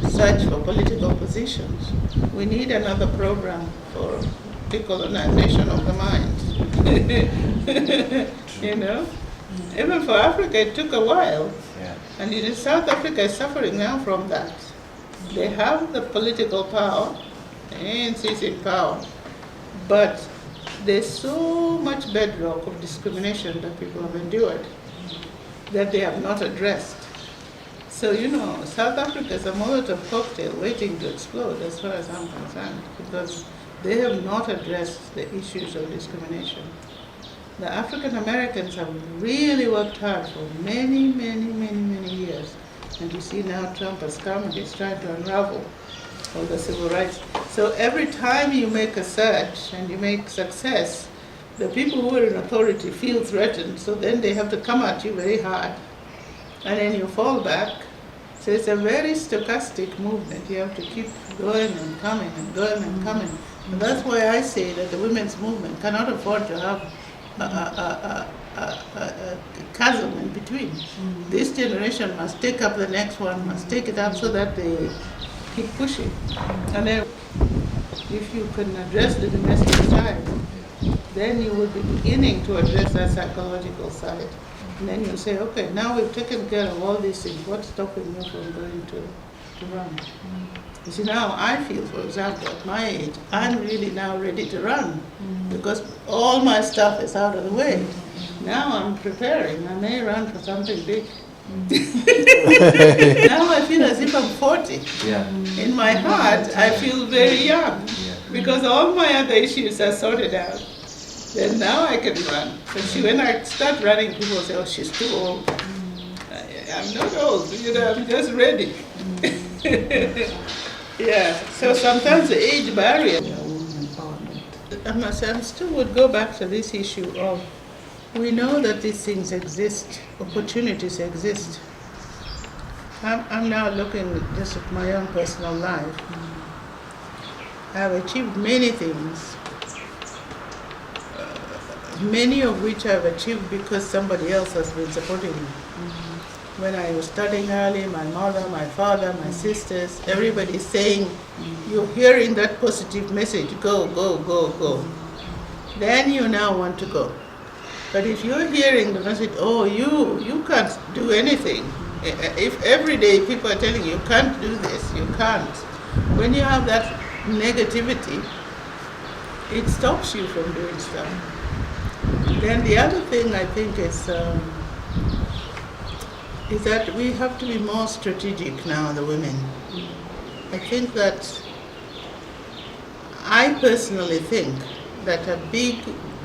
search for political positions, we need another program for decolonization of the mind. You know? Even for Africa, it took a while. Yeah. And South Africa is suffering now from that. They have the political power, the ANC is in power, but there's so much bedrock of discrimination that people have endured that they have not addressed. So, you know, South Africa is a Molotov cocktail waiting to explode as far as I'm concerned, because they have not addressed the issues of discrimination. The African Americans have really worked hard for many years. And you see now Trump has come and he's trying to unravel all the civil rights. So every time you make a surge and you make success, the people who are in authority feel threatened, so then they have to come at you very hard. And then you fall back. So it's a very stochastic movement. You have to keep going and coming and going and coming. And that's why I say that the women's movement cannot afford to have a chasm in between. This generation must take up the next one, must take it up so that they keep pushing. And then if you can address the domestic side, then you will be beginning to address that psychological side. And then you'll say, okay, now we've taken care of all these things, what's stopping you from going to run? You see, now I feel, for example, at my age, I'm really now ready to run because all my stuff is out of the way. Now I'm preparing. I may run for something big. Now I feel as if I'm 40. Yeah. In my heart, I feel very young because all my other issues are sorted out. Then now I can run. So when I start running, people say, oh, she's too old. I'm not old, you know, I'm just ready. Yeah, so sometimes the age barrier. I still would go back to this issue of, we know that these things exist, opportunities exist. I'm now looking just at my own personal life. I've achieved many things, many of which I've achieved because somebody else has been supporting me. When I was studying early, my mother, my father, my sisters, everybody is saying, you're hearing that positive message, go, go, go, go. Then you now want to go. But if you're hearing the message, oh, you can't do anything. If every day people are telling you can't do this, you can't. When you have that negativity, it stops you from doing stuff. Then the other thing I think is that we have to be more strategic now, the women. I think that, I personally think that a big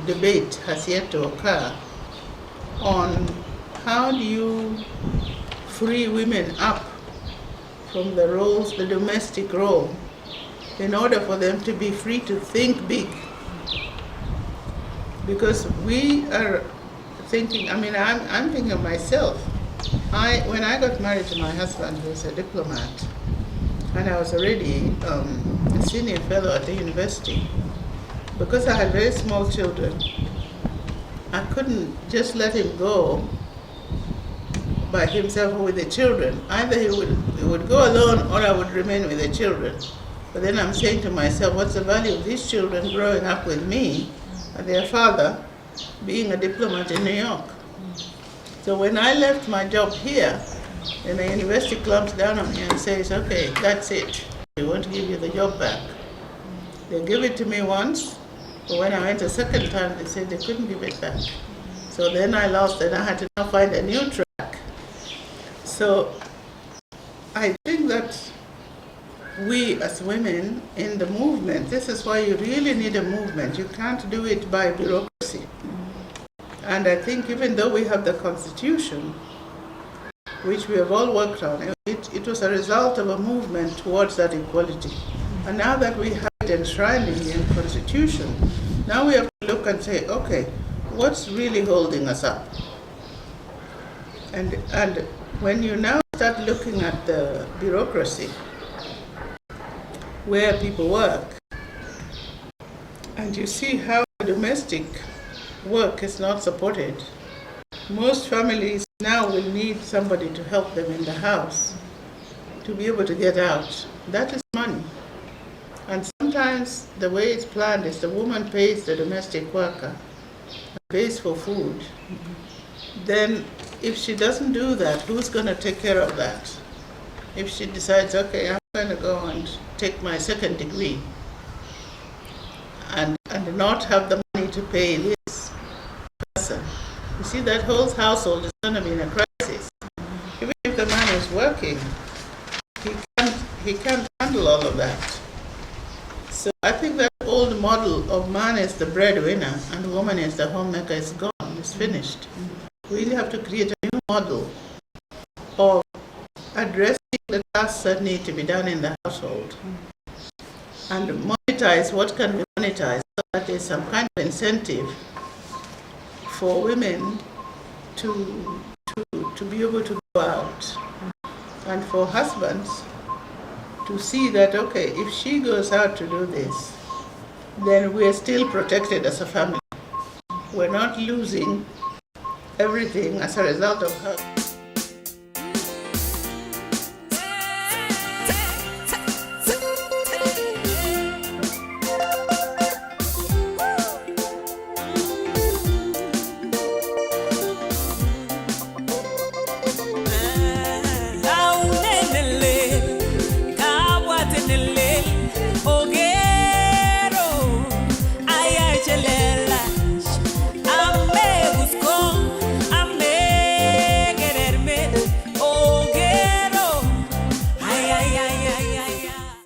debate has yet to occur on how do you free women up from the roles, the domestic role, in order for them to be free to think big. Because we are thinking, I'm thinking of myself. When I got married to my husband, who was a diplomat, and I was already a senior fellow at the university, because I had very small children, I couldn't just let him go by himself or with the children. Either he would go alone or I would remain with the children. But then I'm saying to myself, what's the value of these children growing up with me and their father being a diplomat in New York? So when I left my job here, then the university clamps down on me and says, okay, that's it. We won't give you the job back. They give it to me once, but when I went a second time, they said they couldn't give it back. So then I lost and I had to now find a new track. So I think that we as women in the movement, this is why you really need a movement. You can't do it by bureaucracy. And I think even though we have the Constitution, which we have all worked on, it was a result of a movement towards that equality. And now that we have enshrined in the Constitution. Now we have to look and say, okay, what's really holding us up? And when you now start looking at the bureaucracy, where people work, and you see how domestic work is not supported, most families now will need somebody to help them in the house to be able to get out. That is money. And sometimes the way it's planned is the woman pays the domestic worker, pays for food. Then if she doesn't do that, who's going to take care of that? If she decides, okay, I'm going to go and take my second degree and not have the money to pay this person, you see, that whole household is going to be in a crisis. Even if the man is working, he can't handle all of that. So I think that old model of man is the breadwinner and woman is the homemaker is gone, it's finished. We really have to create a new model of addressing the tasks that need to be done in the household and monetize what can be monetized, so that there's some kind of incentive for women to be able to go out, and for husbands to see that, okay, if she goes out to do this, then we're still protected as a family. We're not losing everything as a result of her.